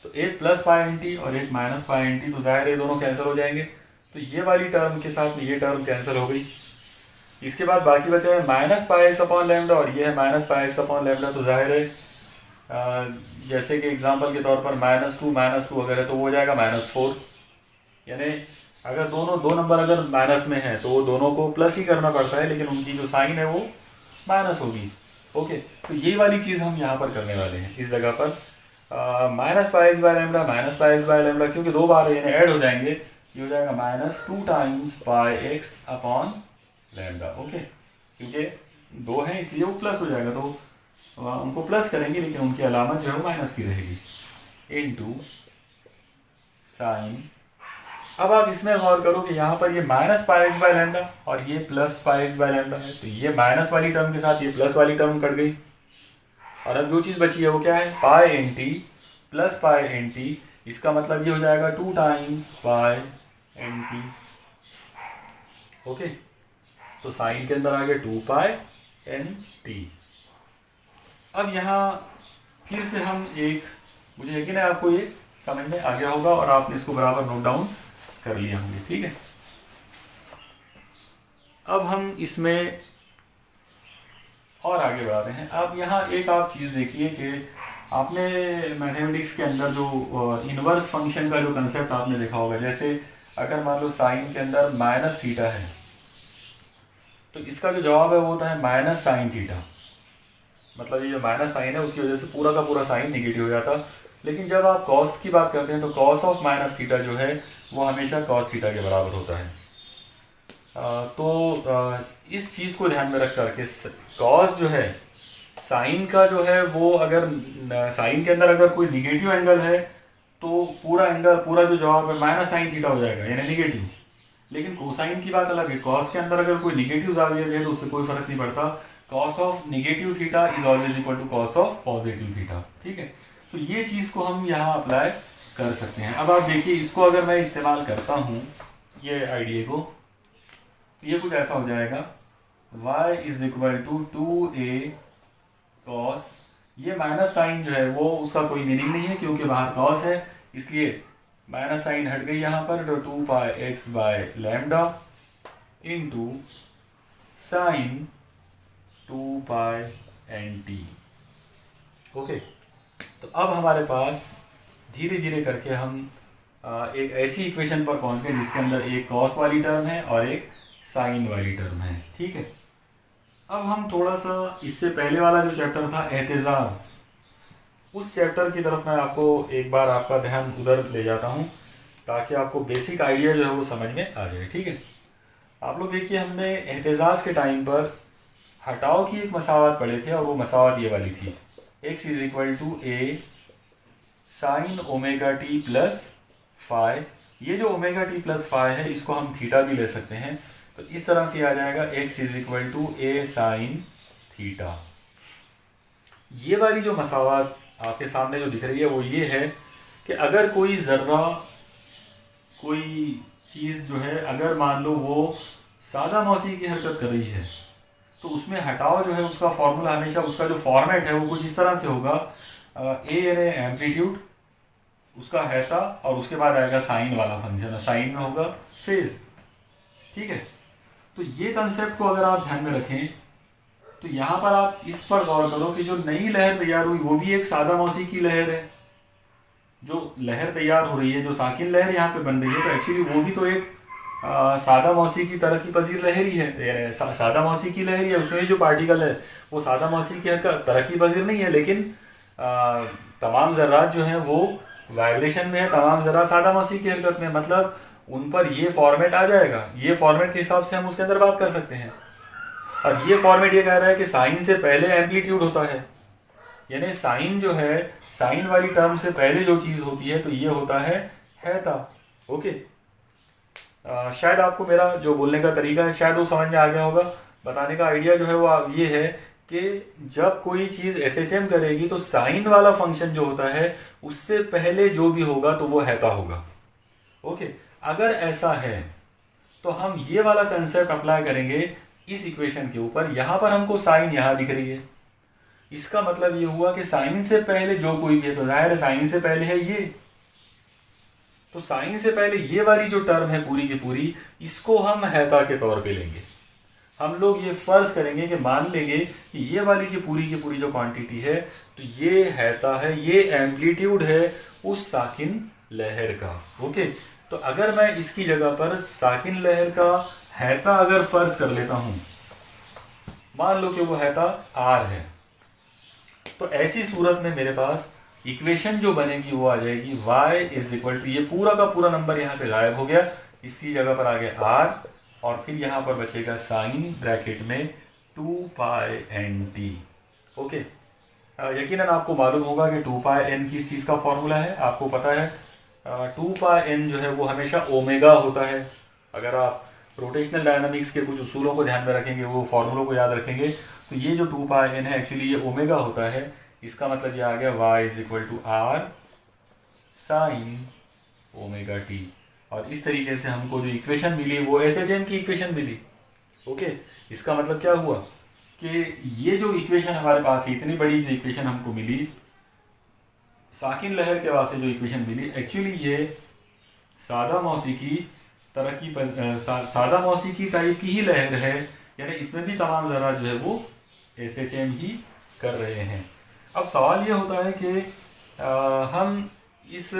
तो एक प्लस पाई एन टी और एक माइनस पाई एन टी, तो जाहिर है दोनों कैंसिल हो जाएंगे, तो ये वाली टर्म के साथ में ये टर्म कैंसिल हो गई। इसके बाद बाकी बचा है minus pi x upon lambda और ये है minus pi x upon lambda, तो जाहिर है जैसे कि एग्जांपल के तौर पर -2 अगर है तो वो हो जाएगा -4। यानी अगर दो नंबर अगर माइनस में है तो वो दोनों को प्लस ही करना पड़ता है, लेकिन उनकी जो साइन है वो माइनस होगी। ओके, तो ये वाली चीज़ हम यहाँ पर करने वाले हैं इस जगह पर। -πx/λ क्योंकि दो बार यानी ऐड हो जाएंगे, ये हो जाएगा -2 टाइम्स πx/λ। ओके, क्योंकि दो है इसलिए वो प्लस हो जाएगा, तो उनको प्लस करेंगे लेकिन उनकी अलामत जो है वो माइनस की रहेगी, इनटू साइन। अब आप इसमें गौर करो कि यहाँ पर ये -πx/λ और ये +πx/λ है, तो ये माइनस वाली टर्म के साथ ये प्लस वाली टर्म कट गई, और अब जो चीज़ बची है वो क्या है, π/nt + π/nt। इसका मतलब ये हो जाएगा 2 टाइम्स π/nt। ओके, तो साइन के अंदर आ गया 2π/nt। अब यहाँ फिर से हम एक, मुझे यकीन है आपको ये समझ में आ गया होगा और आपने इसको बराबर नोट डाउन कर लिए होंगे। ठीक है, अब हम इसमें और आगे बढ़ाते हैं। अब यहाँ एक आप चीज़ देखिए कि आपने मैथमेटिक्स के अंदर जो इनवर्स फंक्शन का जो कंसेप्ट आपने देखा होगा, जैसे अगर मान लो साइन के अंदर -θ है तो इसका जो जवाब है वो होता है -sin θ। मतलब ये जो माइनस साइन है उसकी वजह से पूरा का पूरा साइन नेगेटिव हो जाता। लेकिन जब आप कॉस की बात करते हैं तो cos ऑफ -θ जो है वो हमेशा cos θ के बराबर होता है। इस चीज़ को ध्यान में रख करके cos जो है साइन का जो है वो, अगर साइन के अंदर अगर कोई निगेटिव एंगल है तो पूरा एंगल, पूरा जो जवाब है -sin θ हो जाएगा यानी निगेटिव। लेकिन कोसाइन की बात अलग है, cos के अंदर अगर कोई निगेटिव आ गया है तो उससे कोई फर्क नहीं पड़ता, cos of negative theta is always equal to cos of positive theta. ठीक है, तो ये चीज़ को हम यहाँ अप्लाई कर सकते हैं। अब आप देखिए, इसको अगर मैं इस्तेमाल करता हूँ ये आइडिया को, तो ये कुछ ऐसा हो जाएगा y is equal to 2a cos, ये माइनस साइन जो है वो उसका कोई मीनिंग नहीं है क्योंकि बाहर cos है, इसलिए माइनस साइन हट गई यहाँ पर, तो 2πx/λ into sine 2π/nt। Okay, तो अब हमारे पास धीरे धीरे करके हम एक ऐसी इक्वेशन पर पहुंच गए जिसके अंदर एक कॉस वाली टर्म है और एक साइन वाली टर्म है। ठीक है, अब हम थोड़ा सा इससे पहले वाला जो चैप्टर था एहतेजाज, उस चैप्टर की तरफ मैं आपको एक बार आपका ध्यान उधर ले जाता हूं ताकि आपको बेसिक आइडिया जो है वो समझ में आ जाए। ठीक है, आप लोग देखिए, हमने एहतेजाज के टाइम पर हटाओ की एक मसावत पढ़े थे और वो मसावत ये वाली थी, x is equal to a sine ω_t plus phi. ये जो ω_t प्लस फाई है इसको हम थीटा भी ले सकते हैं, तो इस तरह से आ जाएगा x is equal to a sine theta. ये वाली जो मसावत आपके सामने जो दिख रही है वो ये है कि अगर कोई ज़र्रा, कोई चीज़ जो है, अगर मान लो वो सादा मौसी की हरकत कर रही है तो उसमें हटाओ जो है उसका फॉर्मूला हमेशा, उसका जो फॉर्मेट है वो कुछ इस तरह से होगा, ए यानी एम्पलीट्यूड, उसका हैता, और उसके बाद आएगा साइन वाला फंक्शन, साइन में होगा फेज। ठीक है, तो ये कंसेप्ट को अगर आप ध्यान में रखें तो यहाँ पर आप इस पर गौर करो कि जो नई लहर तैयार हुई वो भी एक सादा मौसी की लहर है। जो लहर तैयार हो रही है, जो साकिन लहर यहाँ पे बन रही है, तो एक्चुअली वो भी तो एक सादा मौसी की तरक्की पजीर लहर ही है, सादा मौसी की लहर ही है। उसमें जो पार्टिकल है वो सादा मौसी की तरक्की पजीर नहीं है, लेकिन तमाम ज़र्रात जो हैं वो वाइब्रेशन में है, तमाम ज़र्रात सादा मौसी की हरकत में, मतलब उन पर ये फॉर्मेट आ जाएगा। ये फॉर्मेट के हिसाब से हम उसके अंदर बात कर सकते हैं। और ये फॉर्मेट ये कह रहा है कि साइन से पहले एम्पलीट्यूड होता है, यानी साइन जो है, साइन वाली टर्म से पहले जो चीज़ होती है तो ये होता है हैता। ओके, शायद आपको मेरा जो बोलने का तरीका है शायद वो समझ में आ गया होगा। बताने का आइडिया जो है वो ये है कि जब कोई चीज़ SHM करेगी तो साइन वाला फंक्शन जो होता है उससे पहले जो भी होगा तो वो हैता होगा। ओके, अगर ऐसा है तो हम ये वाला कंसेप्ट अप्लाई करेंगे इस इक्वेशन के ऊपर। यहाँ पर हमको साइन यहाँ दिख रही है, इसका मतलब ये हुआ कि साइन से पहले जो कोई भी है, तो जाहिर है साइन से पहले है ये, तो साइन से पहले ये वाली जो टर्म है पूरी की पूरी, इसको हम हैता के तौर पे लेंगे। हम लोग ये फर्ज करेंगे कि मान लेंगे कि ये वाली की पूरी जो क्वांटिटी है, तो ये हैता है, ये एम्पलीट्यूड है उस साकिन लहर का। ओके, तो अगर मैं इसकी जगह पर साकिन लहर का हैता अगर फर्ज कर लेता हूं, मान लो कि वो हैता आर है, तो ऐसी सूरत में मेरे पास इक्वेशन जो बनेगी वो आ जाएगी y इज इक्वल टू, ये पूरा का पूरा नंबर यहां से गायब हो गया, इसी जगह पर आ गया r, और फिर यहां पर बचेगा साइन ब्रैकेट में 2 पाई एन टी। ओके, यकीनन आपको मालूम होगा कि 2 पाई एन किस चीज़ का फॉर्मूला है, आपको पता है 2 पाई एन जो है वो हमेशा ओमेगा होता है। अगर आप रोटेशनल डायनामिक्स के कुछ उसूलों को ध्यान में रखेंगे, वो फॉर्मूलों को याद रखेंगे, तो ये जो 2 पाई एन है एक्चुअली ये ओमेगा होता है। इसका मतलब ये आ गया y is equal to R sine omega T, और इस तरीके से हमको जो इक्वेशन मिली वो एसएचएम की इक्वेशन मिली। ओके, इसका मतलब क्या हुआ कि ये जो इक्वेशन हमारे पास है, इतनी बड़ी जो इक्वेशन हमको मिली साकिन लहर के वास्ते जो इक्वेशन मिली, एक्चुअली ये सादा मौसीकी तरह की सादा मौसीकी टाइप की ही लहर है, यानी इसमें भी तमाम ज़रा जो है वो एसएचएम ही कर रहे हैं। अब सवाल ये होता है कि हम इस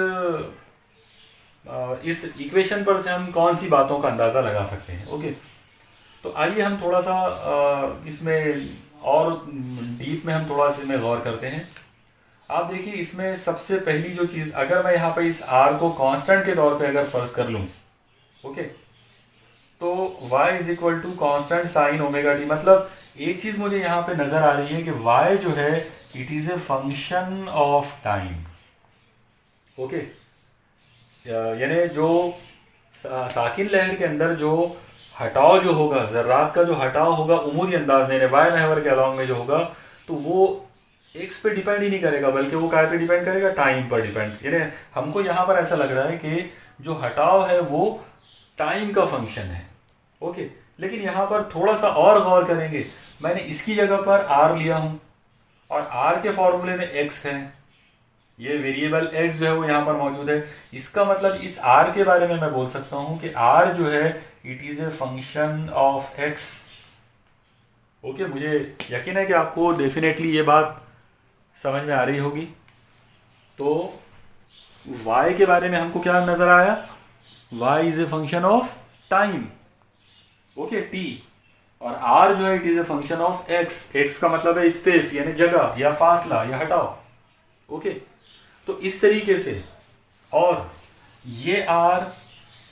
इक्वेशन पर से हम कौन सी बातों का अंदाज़ा लगा सकते हैं। ओके, तो आइए हम थोड़ा सा इसमें और डीप में हम थोड़ा सा इसमें गौर करते हैं। आप देखिए, इसमें सबसे पहली जो चीज़, अगर मैं यहाँ पर इस आर को कांस्टेंट के तौर पे अगर फर्ज कर लूँ, ओके, तो y is equal to constant sine omega T, मतलब एक चीज़ मुझे यहाँ पे नज़र आ रही है कि y जो है it is a function of time. Okay, यानी जो साकिन लहर के अंदर जो हटाव जो होगा, ज़र्रात का जो हटाव होगा उमूरी अंदाज में वाई महवर के अलॉन्ग में जो होगा, तो वो एक्स पे डिपेंड ही नहीं करेगा, बल्कि वो काय पे डिपेंड करेगा, टाइम पर डिपेंड। यानी हमको यहाँ पर ऐसा लग रहा है कि जो हटाव है वो टाइम का फंक्शन है। ओके, लेकिन यहाँ पर थोड़ा सा और गौर करेंगे, मैंने इसकी जगह पर आर लिया हूँ और आर के फॉर्मूले में एक्स है, ये वेरिएबल एक्स जो है वो यहाँ पर मौजूद है। इसका मतलब इस आर के बारे में मैं बोल सकता हूँ कि आर जो है it is a function of x. Okay, मुझे यकीन है कि आपको डेफिनेटली ये बात समझ में आ रही होगी। तो y के बारे में हमको क्या नज़र आया, y is a function of time, okay, t, और r जो है it is a function of x। x का मतलब है स्पेस, यानी जगह या फासला या हटाव। ओके, तो इस तरीके से, और ये r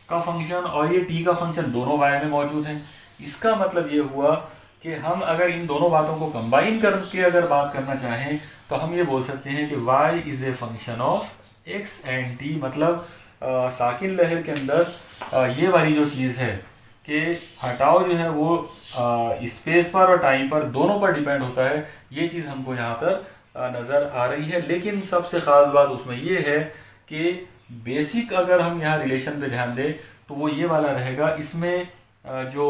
का फंक्शन और ये t का फंक्शन दोनों y में मौजूद हैं। इसका मतलब ये हुआ कि हम अगर इन दोनों बातों को कंबाइन करके अगर बात करना चाहें, तो हम ये बोल सकते हैं कि y is a function of x and t, मतलब साकिन लहर के अंदर ये वाली जो चीज़ है कि हटाव जो है वो स्पेस पर और टाइम पर दोनों पर डिपेंड होता है, ये चीज़ हमको यहाँ पर नज़र आ रही है। लेकिन सबसे ख़ास बात उसमें ये है कि बेसिक अगर हम यहाँ रिलेशन पे ध्यान दें तो वो ये वाला रहेगा, इसमें जो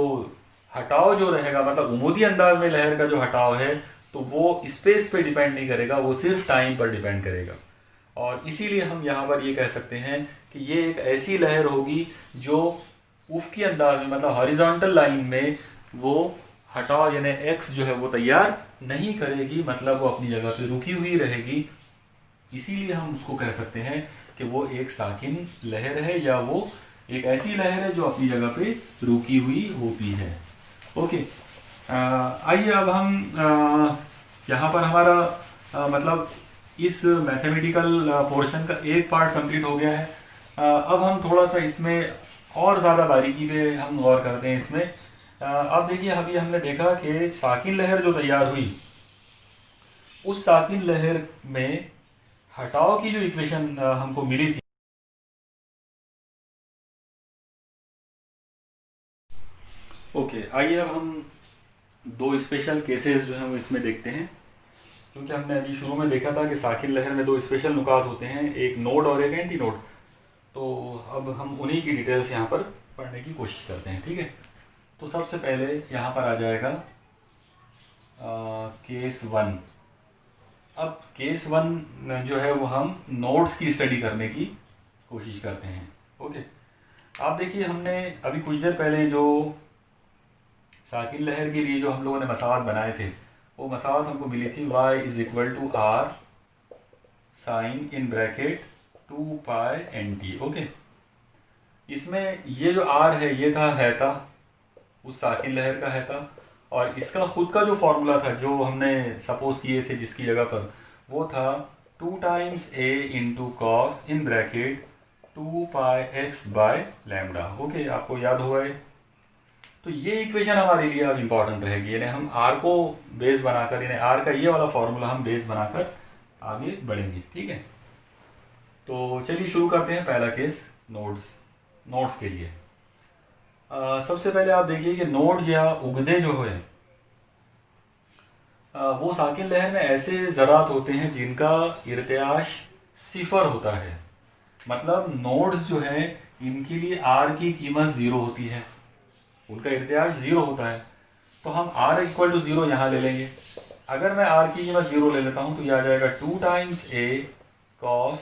हटाव जो रहेगा, मतलब उमूदी अंदाज में लहर का जो हटाव है, तो वो स्पेस पे डिपेंड नहीं करेगा, वो सिर्फ टाइम पर डिपेंड करेगा। और इसीलिए हम यहाँ पर ये कह सकते हैं कि ये एक ऐसी लहर होगी जो उफ़क़ी अंदाज में, मतलब हॉरिजॉन्टल लाइन में वो हटाव यानी एक्स जो है वो तैयार नहीं करेगी, मतलब वो अपनी जगह पे रुकी हुई रहेगी। इसीलिए हम उसको कह सकते हैं कि वो एक साकिन लहर है, या वो एक ऐसी लहर है जो अपनी जगह पे रुकी हुई होती है। ओके, आइए अब हम यहाँ पर हमारा मतलब इस मैथमेटिकल पोर्शन का एक पार्ट कंप्लीट हो गया है। अब हम थोड़ा सा इसमें और ज़्यादा बारीकी पे हम गौर करते हैं इसमें। अब देखिए, अभी हमने देखा कि साकिन लहर जो तैयार हुई, उस साकिन लहर में हटाव की जो इक्वेशन हमको मिली थी, ओके, आइए अब हम दो स्पेशल केसेस जो हैं वो इसमें देखते हैं। क्योंकि हमने अभी शुरू में देखा था कि साकिन लहर में दो स्पेशल नुकात होते हैं, एक नोड और एक एंटी नोड। तो अब हम उन्हीं की डिटेल्स यहाँ पर पढ़ने की कोशिश करते हैं, ठीक है। तो सबसे पहले यहाँ पर आ जाएगा केस 1। अब केस 1 जो है वो हम नोड्स की स्टडी करने की कोशिश करते हैं। ओके, आप देखिए, हमने अभी कुछ देर पहले जो साकिन लहर के लिए जो हम लोगों ने मसावत बनाए थे, वो मसावत हमको मिली थी y is equal to R sine in bracket 2 pi N T. Okay, इसमें ये जो r है ये था हैता, उस साकिन लहर का हैता, और इसका खुद का जो फॉर्मूला था जो हमने सपोज किए थे जिसकी जगह पर, वो था 2 times a into cos in bracket 2 pi x by lambda. Okay, आपको याद होगा ये? तो ये इक्वेशन हमारे लिए अब इम्पॉर्टेंट रहेगी, यानी हम r को बेस बनाकर, यानी r का ये वाला फॉर्मूला हम बेस बनाकर आगे बढ़ेंगे। ठीक है, तो चलिए शुरू करते हैं पहला केस नोड्स के लिए। सबसे पहले आप देखिए कि नोड या उगदे जो है वो साकिन लहर में ऐसे ज़रात होते हैं जिनका इर्तियाश सिफर होता है, मतलब नोड्स जो है इनके लिए r की कीमत ज़ीरो होती है, उनका इर्तियाश ज़ीरो होता है। तो हम r इक्वल टू ज़ीरो यहाँ ले लेंगे। अगर मैं r की कीमत ज़ीरो ले लेता हूँ तो यह आ जाएगा 2 times a cos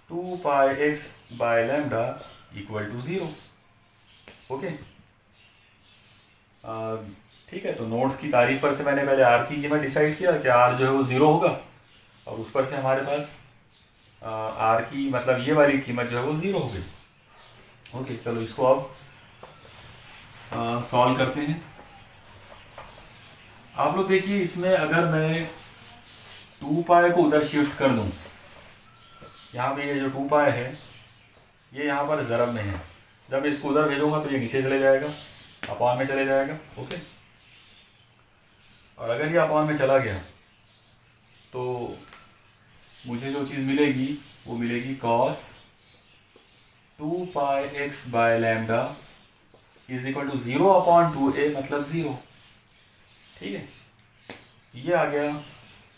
2 pi x by lambda equal to zero. Okay, ठीक है, तो नोड्स की तारीफ पर से मैंने पहले r की कीमत डिसाइड किया कि r जो है वो ज़ीरो होगा, और उस पर से हमारे पास r की मतलब ये वाली कीमत जो है वो ज़ीरो हो गई। ओके, चलो इसको अब सॉल्व करते हैं। आप लोग देखिए, इसमें अगर मैं 2 पाई को उधर शिफ्ट कर दूं, यहाँ पे ये जो 2 पाई है ये यहाँ पर ज़रब में है, जब मैं इसको उधर भेजूंगा तो ये नीचे चले जाएगा, अपॉन में चले जाएगा। ओके, और अगर ये अपॉन में चला गया तो मुझे जो चीज़ मिलेगी वो मिलेगी cos 2 pi x by lambda is equal to 0 upon 2a, मतलब 0। ठीक है, ये आ गया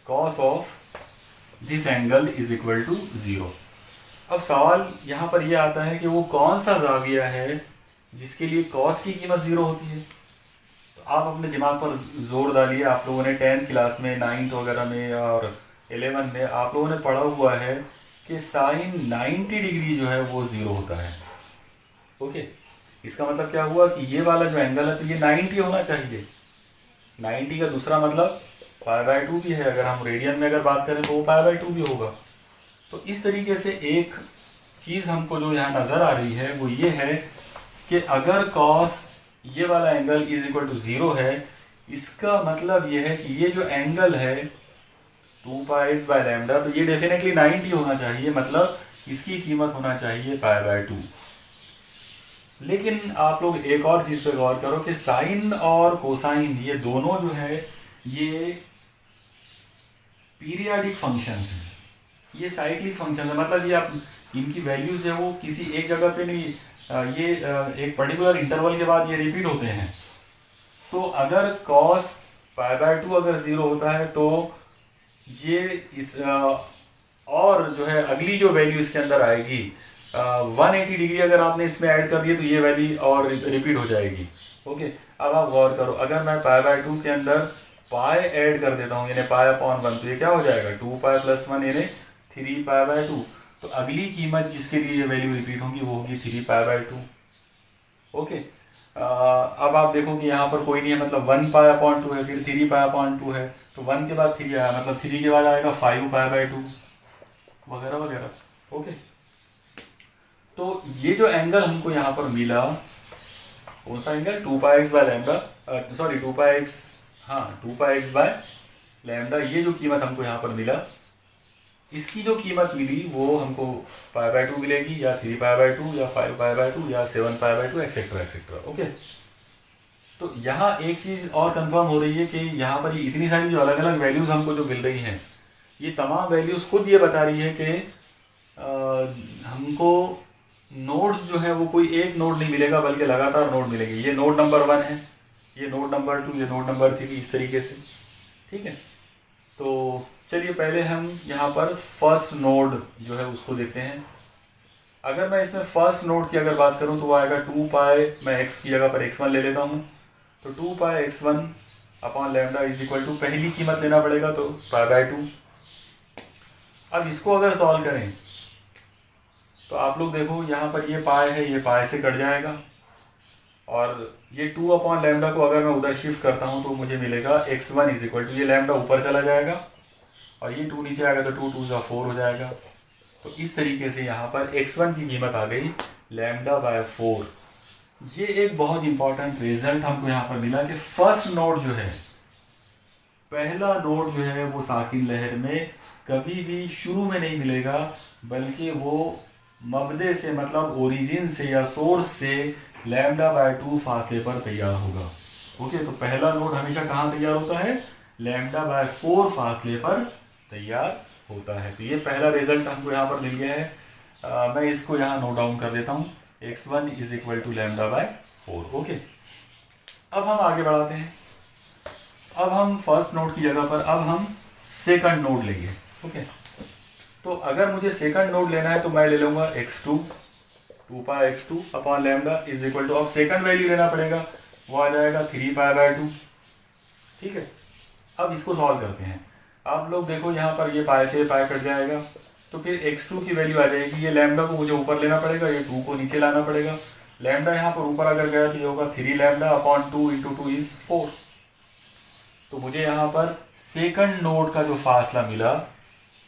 cos of this angle is equal to 0। अब सवाल यहाँ पर यह आता है कि वो कौन सा जाविया है जिसके लिए कॉस की कीमत 0 होती है। तो आप अपने दिमाग पर जोर डालिए, आप लोगों ने 10th क्लास में, 9th वगैरह में और 11 में आप लोगों ने पढ़ा हुआ है कि साइन 90 डिग्री जो है वो 0 होता है। ओके, इसका मतलब क्या हुआ कि ये वाला जो एंगल है तो ये 90 होना चाहिए। 90 का दूसरा मतलब π/2 भी है, अगर हम रेडियन में अगर बात करें तो वो π/2 भी होगा। तो इस तरीके से एक चीज़ हमको जो यहाँ नज़र आ रही है वो ये है कि अगर कॉस ये वाला एंगल इज इक्वल टू 0 है, इसका मतलब ये है कि ये जो एंगल है 2 पाई x बाय लैम्डा, तो ये डेफिनेटली 90 होना चाहिए, मतलब इसकी कीमत होना चाहिए π/2। लेकिन आप लोग एक और चीज़ पे गौर करो कि साइन और कोसाइन ये दोनों जो है ये पीरियाडिक फंक्शंस हैं, ये साइक्लिक फंक्शन है, मतलब ये आप इनकी वैल्यूज है वो किसी एक जगह पे नहीं, ये एक पर्टिकुलर इंटरवल के बाद ये रिपीट होते हैं। तो अगर कॉस π/2 अगर 0 होता है तो ये इस और जो है अगली जो वैल्यू इसके अंदर आएगी 180 डिग्री अगर आपने इसमें ऐड कर दिए तो ये वैल्यू और रिपीट हो जाएगी। ओके, अब आप गौर करो, अगर मैं π/2 के अंदर पाई ऐड कर देता हूँ, यानी π/1, तो ये क्या हो जाएगा 2 पाई + 1 यानी 3 π/2। तो अगली कीमत जिसके लिए ये वैल्यू रिपीट होगी वो होगी 3 π/2। ओके, अब आप देखो कि यहाँ पर कोई नहीं है, मतलब 1 π/2 है, फिर 3 π/2 है, तो 1 के बाद 3 आया, मतलब 3 के बाद आएगा 5 π/2 वगैरह वगैरह। ओके, तो ये जो एंगल हमको यहाँ पर मिला, कौन सा angle 2 pi x by lambda, sorry 2 pi x, हाँ 2 पाई x बाय लैम्डा, ये जो कीमत हमको यहाँ पर मिला, इसकी जो कीमत मिली वो हमको π/2 मिलेगी, या 3 π/2 या 5 π/2 या 7 π/2 एक्सेट्रा एक्सेट्रा। ओके, तो यहाँ एक चीज़ और कंफर्म हो रही है कि यहाँ पर ये इतनी सारी जो अलग अलग वैल्यूज़ हमको जो मिल रही हैं, ये तमाम वैल्यूज़ खुद ये बता रही है कि हमको नोड्स जो है वो कोई एक नोड नहीं मिलेगा बल्कि लगातार नोड मिलेंगे। ये नोड नंबर 1 है, ये नोड नंबर 2, ये नोड नंबर 3, इस तरीके से। ठीक है, तो चलिए पहले हम यहाँ पर फर्स्ट नोड जो है उसको देखते हैं। अगर मैं इसमें फर्स्ट नोड की अगर बात करूँ तो वो आएगा 2 पाई, मैं x की जगह पर x1 ले लेता हूँ, तो 2 pi x1 upon lambda is equal to, पहली कीमत लेना पड़ेगा तो π/2। अब इसको अगर सॉल्व करें तो आप लोग देखो यहाँ पर ये पाई है, ये पाई से कट जाएगा, और ये 2/λ को अगर मैं उधर शिफ्ट करता हूँ तो मुझे मिलेगा x1 इज इक्वल टू, ये लैम्डा ऊपर चला जाएगा और ये 2 नीचे आएगा तो 2 2 ज़ा 4 हो जाएगा। तो इस तरीके से यहाँ पर x1 की कीमत आ गई λ/4। ये एक बहुत इंपॉर्टेंट रिजल्ट हमको यहाँ पर मिला कि फर्स्ट नोड जो है, पहला नोड जो है वो साकिन लहर में कभी भी शुरू में नहीं मिलेगा, बल्कि वो मबदे से मतलब ओरिजिन से या सोर्स से λ/2 फासले पर तैयार होगा। ओके, तो पहला नोड हमेशा कहाँ तैयार होता है? λ/4 फासले पर तैयार होता है। तो ये पहला रिजल्ट हमको यहाँ पर मिल गया है। मैं इसको यहाँ नोट डाउन कर देता हूँ, x1 is equal to λ/4। Okay, अब हम आगे बढ़ाते हैं। अब हम फर्स्ट नोड की जगह पर अब हम सेकंड नोड लेंगे। ओके, तो अगर मुझे सेकंड नोड लेना है तो मैं ले लूँगा x2, 2πx2/λ is equal to, अब सेकंड वैल्यू लेना पड़ेगा, वो आ जाएगा 3π/2। ठीक है, अब इसको सॉल्व करते हैं। आप लोग देखो यहाँ पर ये पाई से पाई कट जाएगा, तो फिर x2 की वैल्यू आ जाएगी। ये लैम्डा को मुझे ऊपर लेना पड़ेगा, ये 2 को नीचे लाना पड़ेगा। लैम्डा यहाँ पर ऊपर अगर गया तो ये होगा 3λ/2 × 2 इज 4। तो मुझे यहाँ पर सेकंड नोड का जो फासला मिला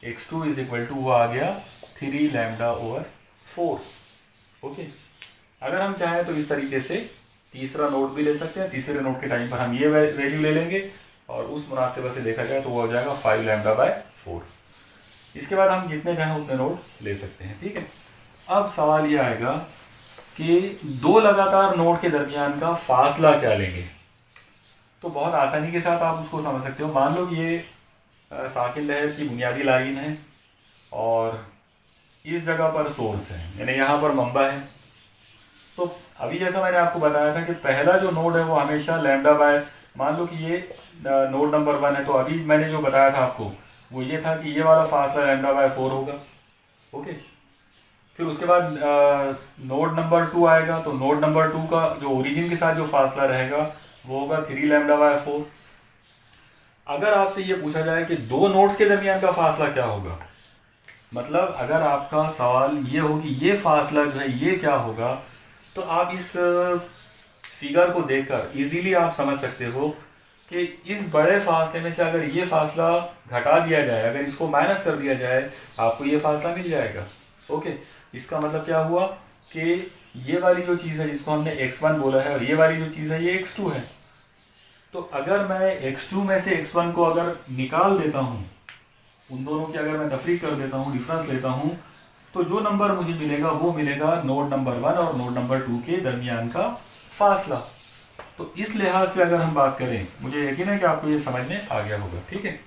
x2 इज इक्वल टू, वो आ गया 3λ/4। ओके, अगर हम चाहें तो इस तरीके से तीसरा नोड भी ले सकते हैं। तीसरे नोड के टाइम पर हम ये वैल्यू ले लेंगे और उस मुनासिबत से देखा जाए तो वो हो जाएगा 5λ/4। इसके बाद हम जितने चाहें उतने नोड ले सकते हैं। ठीक है, अब सवाल ये आएगा कि दो लगातार नोड के दरमियान का फासला क्या लेंगे। तो बहुत आसानी के साथ आप उसको समझ सकते हो। मान लो कि ये साकिन लहर की बुनियादी लाइन है और इस जगह पर सोर्स है, यानी यहाँ पर मंबा है। तो अभी जैसा मैंने आपको बताया था कि पहला जो नोड है वो हमेशा λ/, मान लो कि ये नोड नंबर 1 है, तो अभी मैंने जो बताया था आपको वो ये था कि ये वाला फासला λ/4 होगा। ओके, फिर उसके बाद नोड नंबर 2 आएगा, तो नोड नंबर 2 का जो ओरिजिन के साथ जो फासला रहेगा वो होगा 3λ/4। अगर आपसे ये पूछा जाए कि दो नोड्स के दरमियान का फासला क्या होगा, मतलब अगर आपका सवाल ये हो कि ये फासला जो है ये क्या होगा, तो आप इस फिगर को देखकर इजीली आप समझ सकते हो कि इस बड़े फासले में से अगर ये फासला घटा दिया जाए, अगर इसको माइनस कर दिया जाए, आपको ये फासला मिल जाएगा। ओके, इसका मतलब क्या हुआ कि ये वाली जो चीज़ है जिसको हमने x1 बोला है और ये वाली जो चीज़ है ये x2 है। तो अगर मैं x2 में से x1 को अगर निकाल देता हूँ, उन दोनों की अगर मैं तफरीक कर देता हूँ, डिफरेंस लेता हूँ, तो जो नंबर मुझे मिलेगा वो मिलेगा नोड नंबर 1 और नोड नंबर 2 के दरमियान का फासला। तो इस लिहाज से अगर हम बात करें, मुझे यकीन है कि आपको ये समझ में आ गया होगा। ठीक है,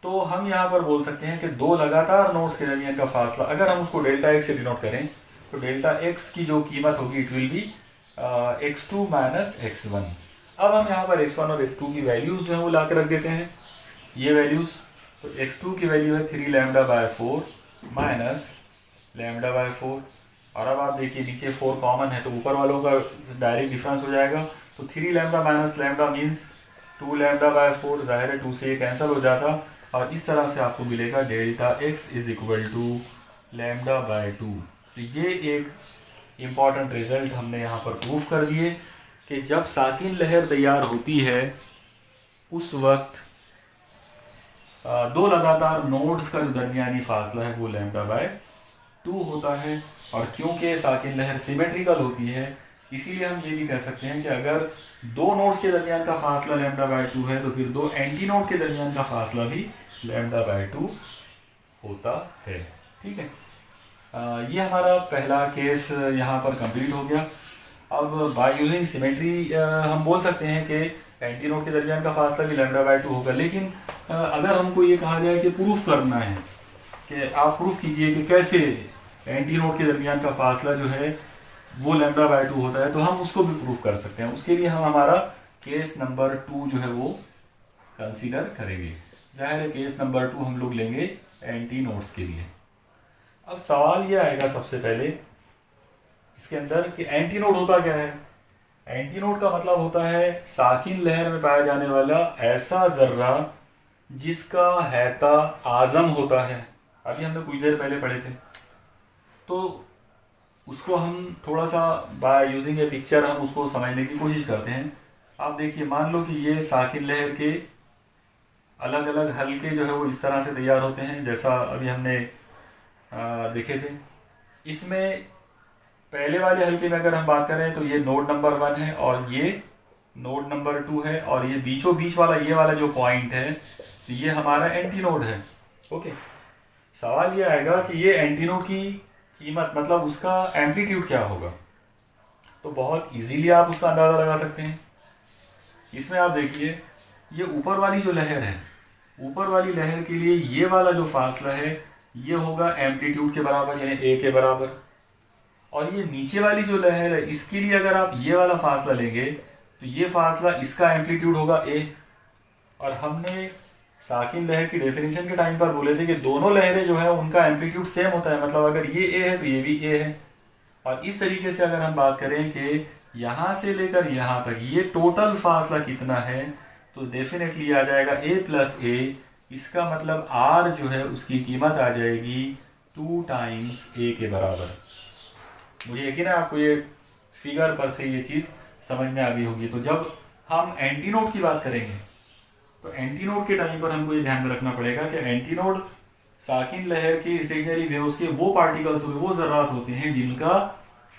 तो हम यहाँ पर बोल सकते हैं कि दो लगातार नोड्स के दरमियान का फासला, अगर हम उसको डेल्टा x से डिनोट करें तो डेल्टा x की जो कीमत होगी it will B x2 minus x1। अब हम यहाँ पर x1 और x2 की वैल्यूज़ जो है वो ला के रख देते हैं, ये वैल्यूज़। तो x2 की वैल्यू है 3λ/4 माइनस λ/4, और अब आप देखिए नीचे 4 कॉमन है तो ऊपर वालों का डायरेक्ट डिफरेंस हो जाएगा। तो 3λ माइनस लैम्डा मीन्स 2λ/4, जाहिर है 2 से ये कैंसिल हो जाता और इस तरह से आपको मिलेगा delta x is equal to λ/2। तो ये एक इम्पॉर्टेंट रिजल्ट हमने यहाँ पर प्रूफ कर दिए कि जब साकिन लहर तैयार होती है उस वक्त दो लगातार नोड्स का जो दरमियानी फासला है वो λ/2 होता है। और क्योंकि साकिन लहर सिमेट्रिकल होती है इसीलिए हम ये भी कह सकते हैं कि अगर दो नोड्स के दरमियान का फासला λ/2 है तो फिर दो एंटी नोड के दरमियान का फासला भी λ/2 होता है। ठीक है, ये हमारा पहला केस यहाँ पर कंप्लीट हो गया। अब बाय यूजिंग सिमेट्री हम बोल सकते हैं कि एंटी नोड के दरमियान का फासला भी λ/2 होगा। लेकिन अगर हमको ये कहा जाए कि प्रूफ करना है कि आप प्रूफ कीजिए कि कैसे एंटी नोड के दरमियान का फासला जो है वो λ/2 होता है, तो हम उसको भी प्रूफ कर सकते हैं। उसके लिए हम हमारा केस नंबर 2 जो है वो कंसीडर करेंगे। जाहिर है केस नंबर 2 हम लोग लेंगे एंटी नोड्स के लिए। अब सवाल ये आएगा सबसे पहले इसके अंदर कि एंटी नोड होता क्या है। एंटी नोड का मतलब होता है साकिन लहर में पाया जाने वाला ऐसा जर्रा जिसका हैता आज़म होता है। अभी हमने कुछ देर पहले पढ़े थे। तो उसको हम थोड़ा सा बाय यूजिंग ए पिक्चर हम उसको समझने की कोशिश करते हैं। आप देखिए, मान लो कि ये साकिन लहर के अलग अलग हल्के जो है वो इस तरह से तैयार होते हैं जैसा अभी हमने देखे थे। इसमें पहले वाले हल्के में अगर हम बात करें तो ये नोड नंबर 1 है और ये नोड नंबर 2 है, और ये बीचों बीच वाला ये वाला जो पॉइंट है तो ये हमारा एंटी नोड है। ओके, सवाल ये आएगा कि ये एंटी नोड की कीमत मतलब उसका एम्पलीट्यूड क्या होगा। तो बहुत इजीली आप उसका अंदाज़ा लगा सकते हैं। इसमें आप देखिए, ये ऊपर वाली जो लहर है, ऊपर वाली लहर के लिए ये वाला जो फासला है ये होगा एम्पलीट्यूड के बराबर, यानी ए के बराबर। और ये नीचे वाली जो लहर है इसके लिए अगर आप ये वाला फासला लेंगे तो ये फासला इसका एम्पलीट्यूड होगा ए। और हमने साकिन लहर की डेफिनेशन के टाइम पर बोले थे कि दोनों लहरें जो है उनका एम्पलीट्यूड सेम होता है, मतलब अगर ये ए है तो ये भी ए है। और इस तरीके से अगर हम बात करें कि यहाँ से लेकर यहाँ तक ये टोटल फासला कितना है तो डेफिनेटली आ जाएगा ए प्लस ए। इसका मतलब आर जो है उसकी कीमत आ जाएगी 2 टाइम्स ए के बराबर। मुझे यकीन है आपको ये फिगर पर से ये चीज़ समझ में आ गई होगी। तो जब हम एंटी नोड की बात करेंगे तो एंटी नोड के टाइम पर हमको ये ध्यान में रखना पड़ेगा कि एंटी नोड साकिन लहर के स्टेशनरी वेव्स के वो पार्टिकल्स वो ज़र्रात होते हैं जिनका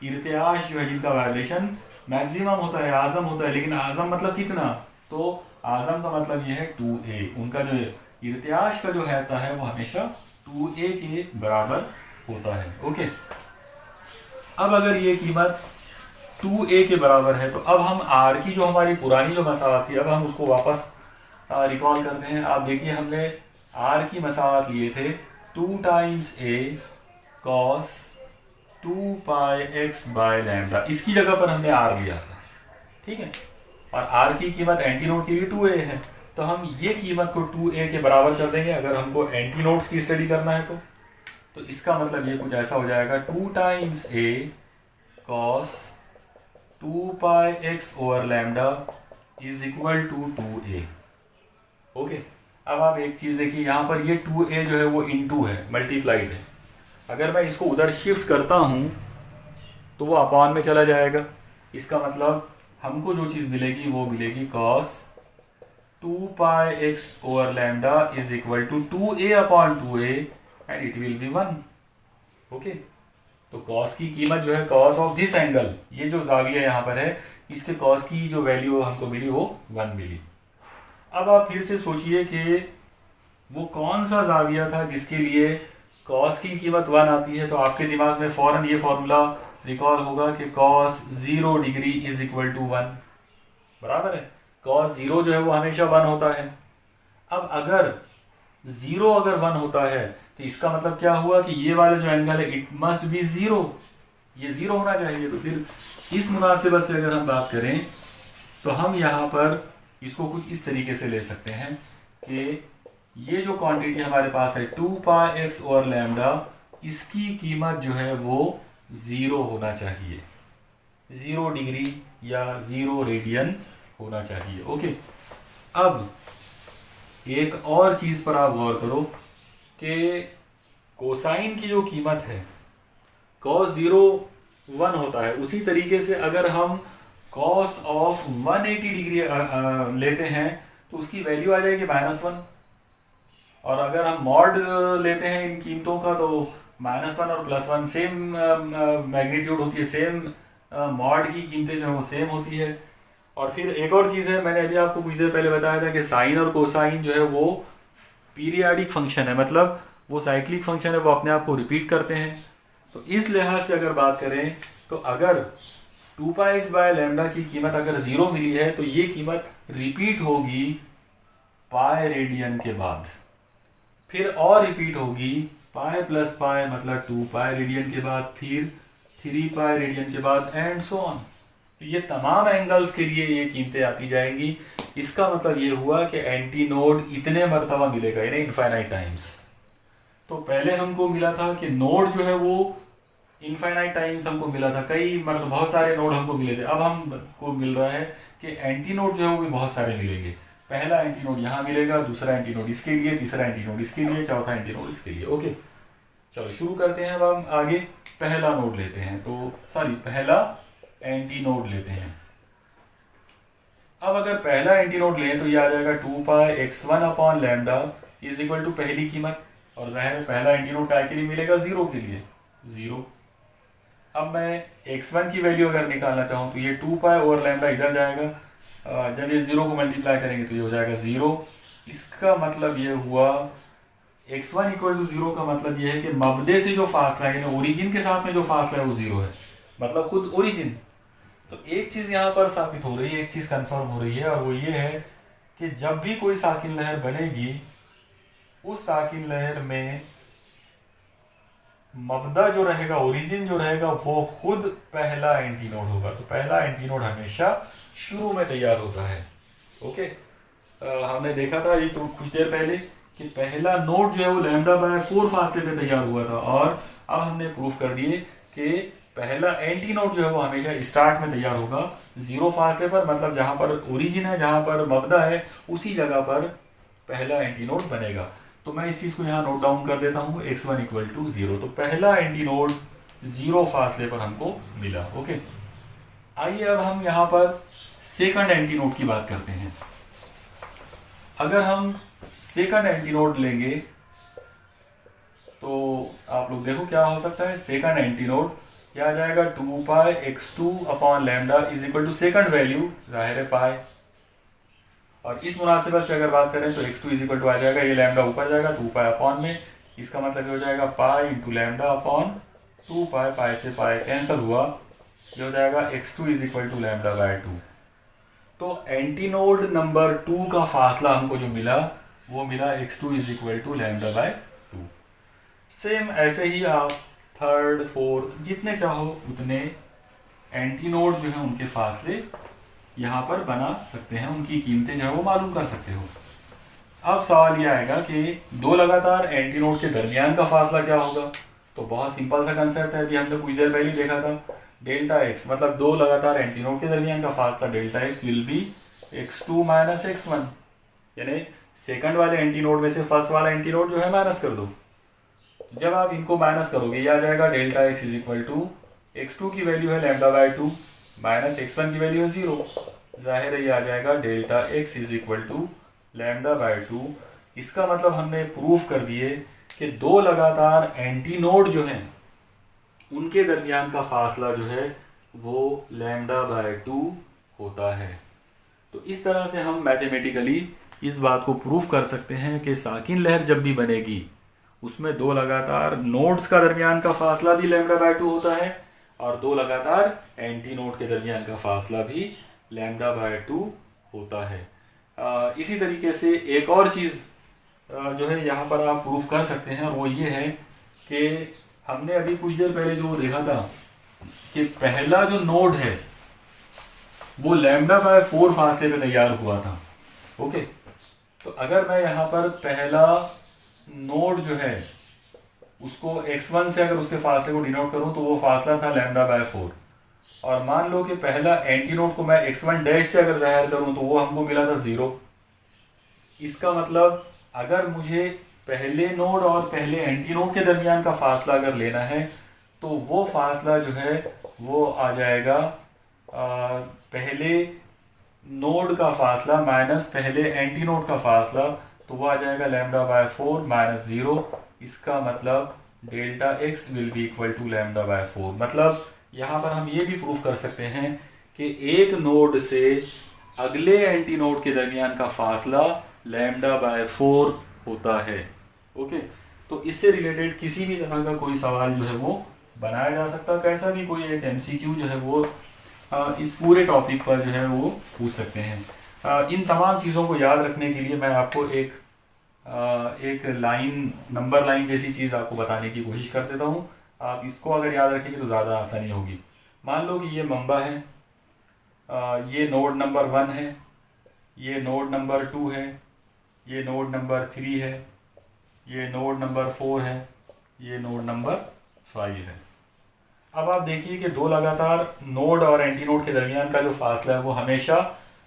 इर्तियाश जो है, जिनका वाइब्रेशन मैक्सिमम होता है, आज़म होता है। लेकिन आज़म मतलब कितना, तो आज़म का मतलब ये है 2a। उनका जो इर्तियाश का जो रहता है वो हमेशा 2a के बराबर होता है। ओके, अब अगर ये कीमत 2a के बराबर है तो अब हम r की जो हमारी पुरानी जो मसावत थी अब हम उसको वापस रिकॉल करते हैं। आप देखिए, हमने r की मसावत लिए थे 2 times a cos 2 pi x by lambda. इसकी जगह पर हमने r लिया था, ठीक है। और r की कीमत एंटी नोड के लिए 2a है, तो हम ये कीमत को 2a के बराबर कर देंगे अगर हमको एंटी नोड्स की स्टडी करना है तो इसका मतलब ये कुछ ऐसा हो जाएगा 2 times a cos 2 pi x over lambda is equal to 2a। Okay, अब आप एक चीज़ देखिए, यहाँ पर ये 2a जो है वो इनटू है, मल्टीप्लाइड है। अगर मैं इसको उधर शिफ्ट करता हूँ तो वो अपॉन में चला जाएगा। इसका मतलब हमको जो चीज़ मिलेगी वो मिलेगी cos 2 pi x over lambda is equal to 2a upon 2a and it will be 1। Okay, तो cos की कीमत जो है cos ऑफ दिस एंगल, ये जो जाविया यहाँ पर है इसके cos की जो वैल्यू हमको मिली वो 1 मिली। अब आप फिर से सोचिए कि वो कौन सा जाविया था जिसके लिए cos की कीमत 1 आती है। तो आपके दिमाग में फौरन ये फॉर्मूला रिकॉल होगा कि cos 0 degree is equal to 1, बराबर है। cos 0 जो है वो हमेशा 1 होता है। अब अगर 0 अगर 1 होता है तो इसका मतलब क्या हुआ कि ये वाला जो एंगल है इट मस्ट बी 0, ये 0 होना चाहिए। तो फिर इस मुनासिबत से अगर हम बात करें तो हम यहाँ पर इसको कुछ इस तरीके से ले सकते हैं कि ये जो क्वांटिटी हमारे पास है 2 पाई x ओवर लैम्डा, इसकी कीमत जो है वो 0 होना चाहिए, 0 डिग्री या 0 रेडियन होना चाहिए। ओके, अब एक और चीज़ पर आप गौर करो कि कोसाइन की जो कीमत है cos 0 1 होता है, उसी तरीके से अगर हम cos ऑफ 180 डिग्री लेते हैं तो उसकी वैल्यू आ जाएगी -1। और अगर हम मॉड लेते हैं इन कीमतों का तो -1 और +1 सेम मैग्नीट्यूड होती है, सेम मॉड की कीमतें जो है वो सेम होती है। और फिर एक और चीज़ है, मैंने अभी आपको कुछ देर पहले बताया था कि साइन और कोसाइन जो है वो पीरियाडिक फंक्शन है, मतलब वो साइक्लिक फंक्शन है, वो अपने आप को रिपीट करते हैं। तो इस लिहाज से अगर बात करें तो अगर 2 पाई x बाय लैम्डा की कीमत अगर 0 मिली है तो ये कीमत रिपीट होगी पाई रेडियन के बाद, फिर और रिपीट होगी पाई प्लस पाई मतलब 2 पाई रेडियन के बाद, फिर 3 पाई रेडियन के बाद एंड सो ऑन। तो ये तमाम एंगल्स के लिए ये कीमतें आती जाएंगी। इसका मतलब ये हुआ कि एंटी नोड इतने मरतबा मिलेगा, यानी इनफाइनाइट टाइम्स। तो पहले हमको मिला था कि नोड जो है वो इनफाइनाइट टाइम्स हमको मिला था, कई मतलब बहुत सारे नोड हमको मिले थे। अब हमको मिल रहा है कि एंटी नोड जो है वो भी बहुत सारे मिलेंगे। पहला एंटी नोड यहाँ मिलेगा, दूसरा एंटी नोड इसके लिए, तीसरा एंटी नोड इसके लिए, चौथा एंटी नोड इसके लिए। ओके, चलो शुरू करते हैं। अब हम आगे पहला नोड लेते हैं, तो सॉरी पहला एंटी नोड लेते हैं। अब अगर पहला एंटी नोड लें तो ये आ जाएगा 2π(x1/λ) इज इक्वल टू पहली कीमत, और जाहिर है पहला एंटी नोड काय के लिए मिलेगा, 0 के लिए, 0। अब मैं x1 की वैल्यू अगर निकालना चाहूँ तो ये 2π/λ इधर जाएगा, जब ये 0 को मल्टीप्लाई करेंगे तो ये हो जाएगा 0। इसका मतलब ये हुआ x1 = 0 का मतलब ये है कि मबदे से जो फासला है, ओरिजिन के साथ में जो फासला है वो 0 है, मतलब खुद ओरिजिन। तो एक चीज़ यहाँ पर साबित हो रही है, एक चीज़ कंफर्म हो रही है, और वो ये है कि जब भी कोई साकिन लहर बनेगी उस साकिन लहर में मबदा जो रहेगा, ओरिजिन जो रहेगा, वो खुद पहला एंटी नोड होगा। तो पहला एंटी नोड हमेशा शुरू में तैयार होता है। ओके, हमने देखा था ये तो कुछ देर पहले कि पहला नोड जो है वो λ/4 फासले पे तैयार हुआ था, और अब हमने प्रूफ कर दिए कि पहला एंटी नोड जो है वो हमेशा स्टार्ट में तैयार होगा 0 फासले पर, मतलब जहां पर ओरिजिन है, जहां पर मबदा है, उसी जगह पर पहला एंटी नोड बनेगा। तो मैं इस चीज़ को यहाँ नोट डाउन कर देता हूँ, x1 = 0। तो पहला एंटी नोड 0 फासले पर हमको मिला। ओके, आइए अब हम यहाँ पर सेकंड एंटी नोड की बात करते हैं। अगर हम सेकंड एंटी नोड लेंगे तो आप लोग देखो क्या हो सकता है। सेकंड एंटी नोड क्या आ जाएगा, 2π(x2/λ) is equal to second value, जाहिर है पाई, और इस मुनासिबत से अगर बात करें तो x2 इज इक्वल टू आ जाएगा, ये लैम्डा ऊपर जाएगा 2π में, इसका मतलब ये हो जाएगा पाई इंटू λ/2π, पाई से पाई कैंसिल हुआ, ये हो जाएगा x2 इज इक्वल टू λ/2। तो एंटी नोड नंबर 2 का फासला हमको जो मिला वो मिला x2 is equal to λ/2। Same ऐसे ही आप थर्ड, फोर्थ, जितने चाहो उतने एंटी नोड जो है उनके फासले यहाँ पर बना सकते हैं, उनकी कीमतें जो है वो मालूम कर सकते हो। अब सवाल ये आएगा कि दो लगातार एंटी नोड के दरमियान का फासला क्या होगा। तो बहुत सिंपल सा कंसेप्ट है, अभी हमने कुछ देर पहले देखा था, Δx मतलब दो लगातार एंटी नोड के दरमियान का फासला Δx will be x2 - x1, यानी सेकंड वाले एंटी नोड में से फर्स्ट वाला एंटी नोड जो है माइनस कर दो। जब आप इनको माइनस करोगे ये आ जाएगा Δx is equal to x2 की वैल्यू है λ/2 माइनस x1 की वैल्यू है 0, जाहिर है ये आ जाएगा Δx इज इक्वल टू λ/2। इसका मतलब हमने प्रूफ कर दिए कि दो लगातार एंटी नोड जो हैं उनके दरमियान का फासला जो है वो λ/2 होता है। तो इस तरह से हम मैथमेटिकली इस बात को प्रूफ कर सकते हैं कि साकिन लहर जब भी बनेगी उसमें दो लगातार नोड्स का दरमियान का फासला भी λ/2 होता है, और दो लगातार एंटी नोड के दरमियान का फासला भी λ/2 होता है। इसी तरीके से एक और चीज़ जो है यहाँ पर आप प्रूफ कर सकते हैं, और वो ये है कि हमने अभी कुछ देर पहले जो देखा था कि पहला जो नोड है वो λ/4 फासले पे तैयार हुआ था। ओके, तो अगर मैं यहाँ पर पहला नोड जो है उसको x1 से अगर उसके फासले को डिनोट करूं तो वो फासला था λ/4, और मान लो कि पहला एंटी नोड को मैं x1' से अगर जाहिर करूं तो वो हमको मिला था 0। इसका मतलब अगर मुझे पहले नोड और पहले एंटी नोड के दरमियान का फासला अगर लेना है तो वो फासला जो है वो आ जाएगा पहले नोड का फासला माइनस पहले एंटी नोड का फासला, तो वो आ जाएगा λ/4 - 0। इसका मतलब Δx will be equal to λ/4। मतलब यहाँ पर हम ये भी प्रूफ कर सकते हैं कि एक नोड से अगले एंटी नोड के दरमियान का फासला λ/4 होता है। ओके, तो इससे रिलेटेड किसी भी तरह का कोई सवाल जो है वो बनाया जा सकता है, कैसा भी कोई एक MCQ जो है वो इस पूरे टॉपिक पर जो है वो पूछ सकते हैं। इन तमाम चीज़ों को याद रखने के लिए मैं आपको एक लाइन, नंबर लाइन जैसी चीज़ आपको बताने की कोशिश कर देता हूँ। आप इसको अगर याद रखेंगे तो ज़्यादा आसानी होगी। मान लो कि ये मंबा है, ये नोड नंबर 1 है, ये नोड नंबर 2 है, ये नोड नंबर 3 है, ये नोड नंबर 4 है, ये नोड नंबर 5 है। अब आप देखिए कि दो लगातार नोड और एंटी नोड के दरमियान का जो फासला है वो हमेशा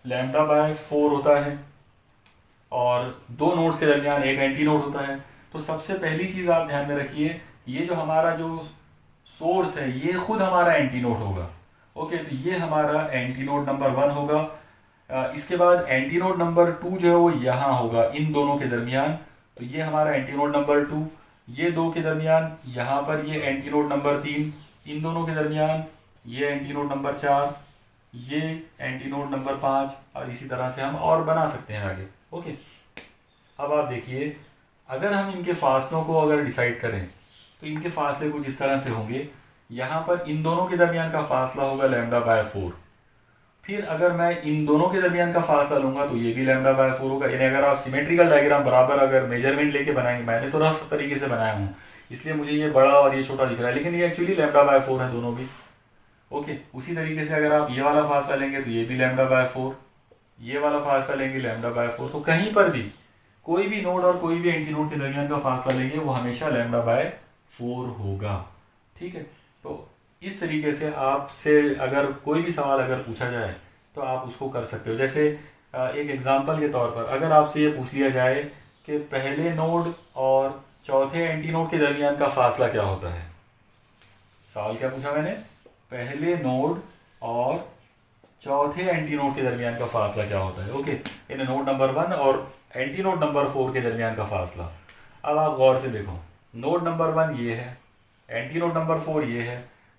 λ/4 होता है, और दो नोड्स के दरमियान एक एंटी नोड होता है। तो सबसे पहली चीज़ आप ध्यान में रखिए ये जो हमारा जो सोर्स है ये खुद हमारा एंटी नोड होगा। ओके, तो ये हमारा एंटी नोड नंबर 1 होगा। इसके बाद एंटी नोड नंबर 2 जो है वो यहाँ होगा इन दोनों के दरमियान। तो ये हमारा एंटी नोड नंबर 2, ये दो के दरमियान यहाँ पर ये एंटी नोड नंबर 3, इन दोनों के दरमियान ये एंटी नोड नंबर 4, ये एंटी नोड नंबर 5, और इसी तरह से हम और बना सकते हैं आगे। ओके, अब आप देखिए अगर हम इनके फासलों को अगर डिसाइड करें तो इनके फासले कुछ इस तरह से होंगे। यहाँ पर इन दोनों के दरमियान का फासला होगा λ/4। फिर अगर मैं इन दोनों के दरमियान का फासला लूंगा तो ये भी λ/4 होगा। यानी अगर आप सिमेट्रिकल डायग्राम बराबर अगर मेजरमेंट लेके बनाएंगे, मैंने तो रफ तरीके से बनाया हूँ इसलिए मुझे ये बड़ा और ये छोटा दिख रहा है, लेकिन ये एक्चुअली λ/4 है दोनों भी। ओके, उसी तरीके से अगर आप ये वाला फासला लेंगे तो ये भी λ/4, ये वाला फासला लेंगे λ/4। तो कहीं पर भी कोई भी नोड और कोई भी एंटी नोड के दरमियान का फासला लेंगे वो हमेशा λ/4 होगा। ठीक है, तो इस तरीके से आपसे अगर कोई भी सवाल अगर पूछा जाए तो आप उसको कर सकते हो। जैसे एक एग्जांपल के तौर पर अगर आपसे ये पूछ लिया जाए कि पहले नोड और चौथे एंटी नोड के दरमियान का फासला क्या होता है। सवाल क्या पूछा मैंने, पहले नोड और चौथे एंटी नोड के दरमियान का फासला क्या होता है। ओके, इन नोड नंबर 1 और एंटी नोड नंबर 4 के दरमियान का फासला। अब आप गौर से देखो, नोड नंबर 1 ये है, एंटी नोड नंबर 4 ये है,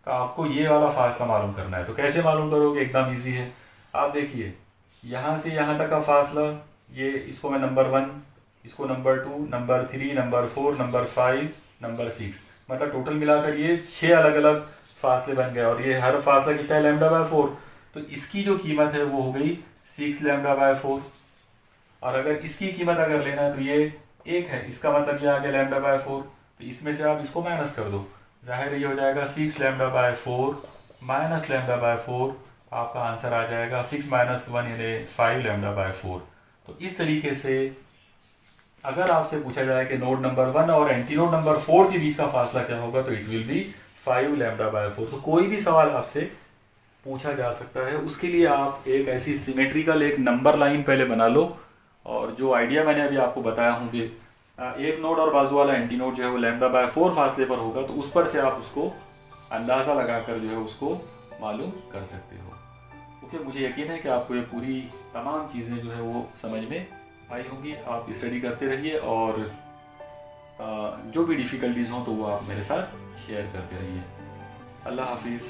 तो आपको ये वाला फासला मालूम करना है। तो कैसे मालूम करोगे, एकदम इजी है। आप देखिए यहाँ से यहाँ तक का फासला, ये इसको मैं नंबर 1, इसको number 2, number 3, number 4, number 5, number 6, मतलब टोटल मिलाकर ये 6 अलग अलग फासले बन गए। और ये हर फासला कितना है, λ/4। तो इसकी जो कीमत है वो हो गई 6 λ/4। और अगर इसकी कीमत अगर लेना है तो ये 1 है, इसका मतलब ये आ गया λ/4। तो इसमें से आप इसको माइनस कर दो, जाहिर ये हो जाएगा 6 λ/4 माइनस λ/4, आपका आंसर आ जाएगा 6 - 1 यानी 5 λ/4। तो इस तरीके से अगर आपसे पूछा जाए कि नोड नंबर 1 और एंटी नोड नंबर 4 के बीच का फासला क्या होगा तो इट विल बी 5 λ/4। तो कोई भी सवाल आपसे पूछा जा सकता है, उसके लिए आप एक ऐसी सिमेट्रिकल एक नंबर लाइन पहले बना लो। और जो आइडिया मैंने अभी आपको बताया हूँ कि एक नोड और बाजू वाला एंटी नोड जो है वो λ/4 फासले पर होगा, तो उस पर से आप उसको अंदाज़ा लगाकर जो है उसको मालूम कर सकते हो। ओके, मुझे यकीन है कि आपको ये पूरी तमाम चीज़ें जो है वो समझ में आई होंगी। आप स्टडी करते रहिए और जो भी डिफ़िकल्टीज़ हों तो वो आप मेरे साथ शेयर करते रहिए। अल्लाह हाफिज़।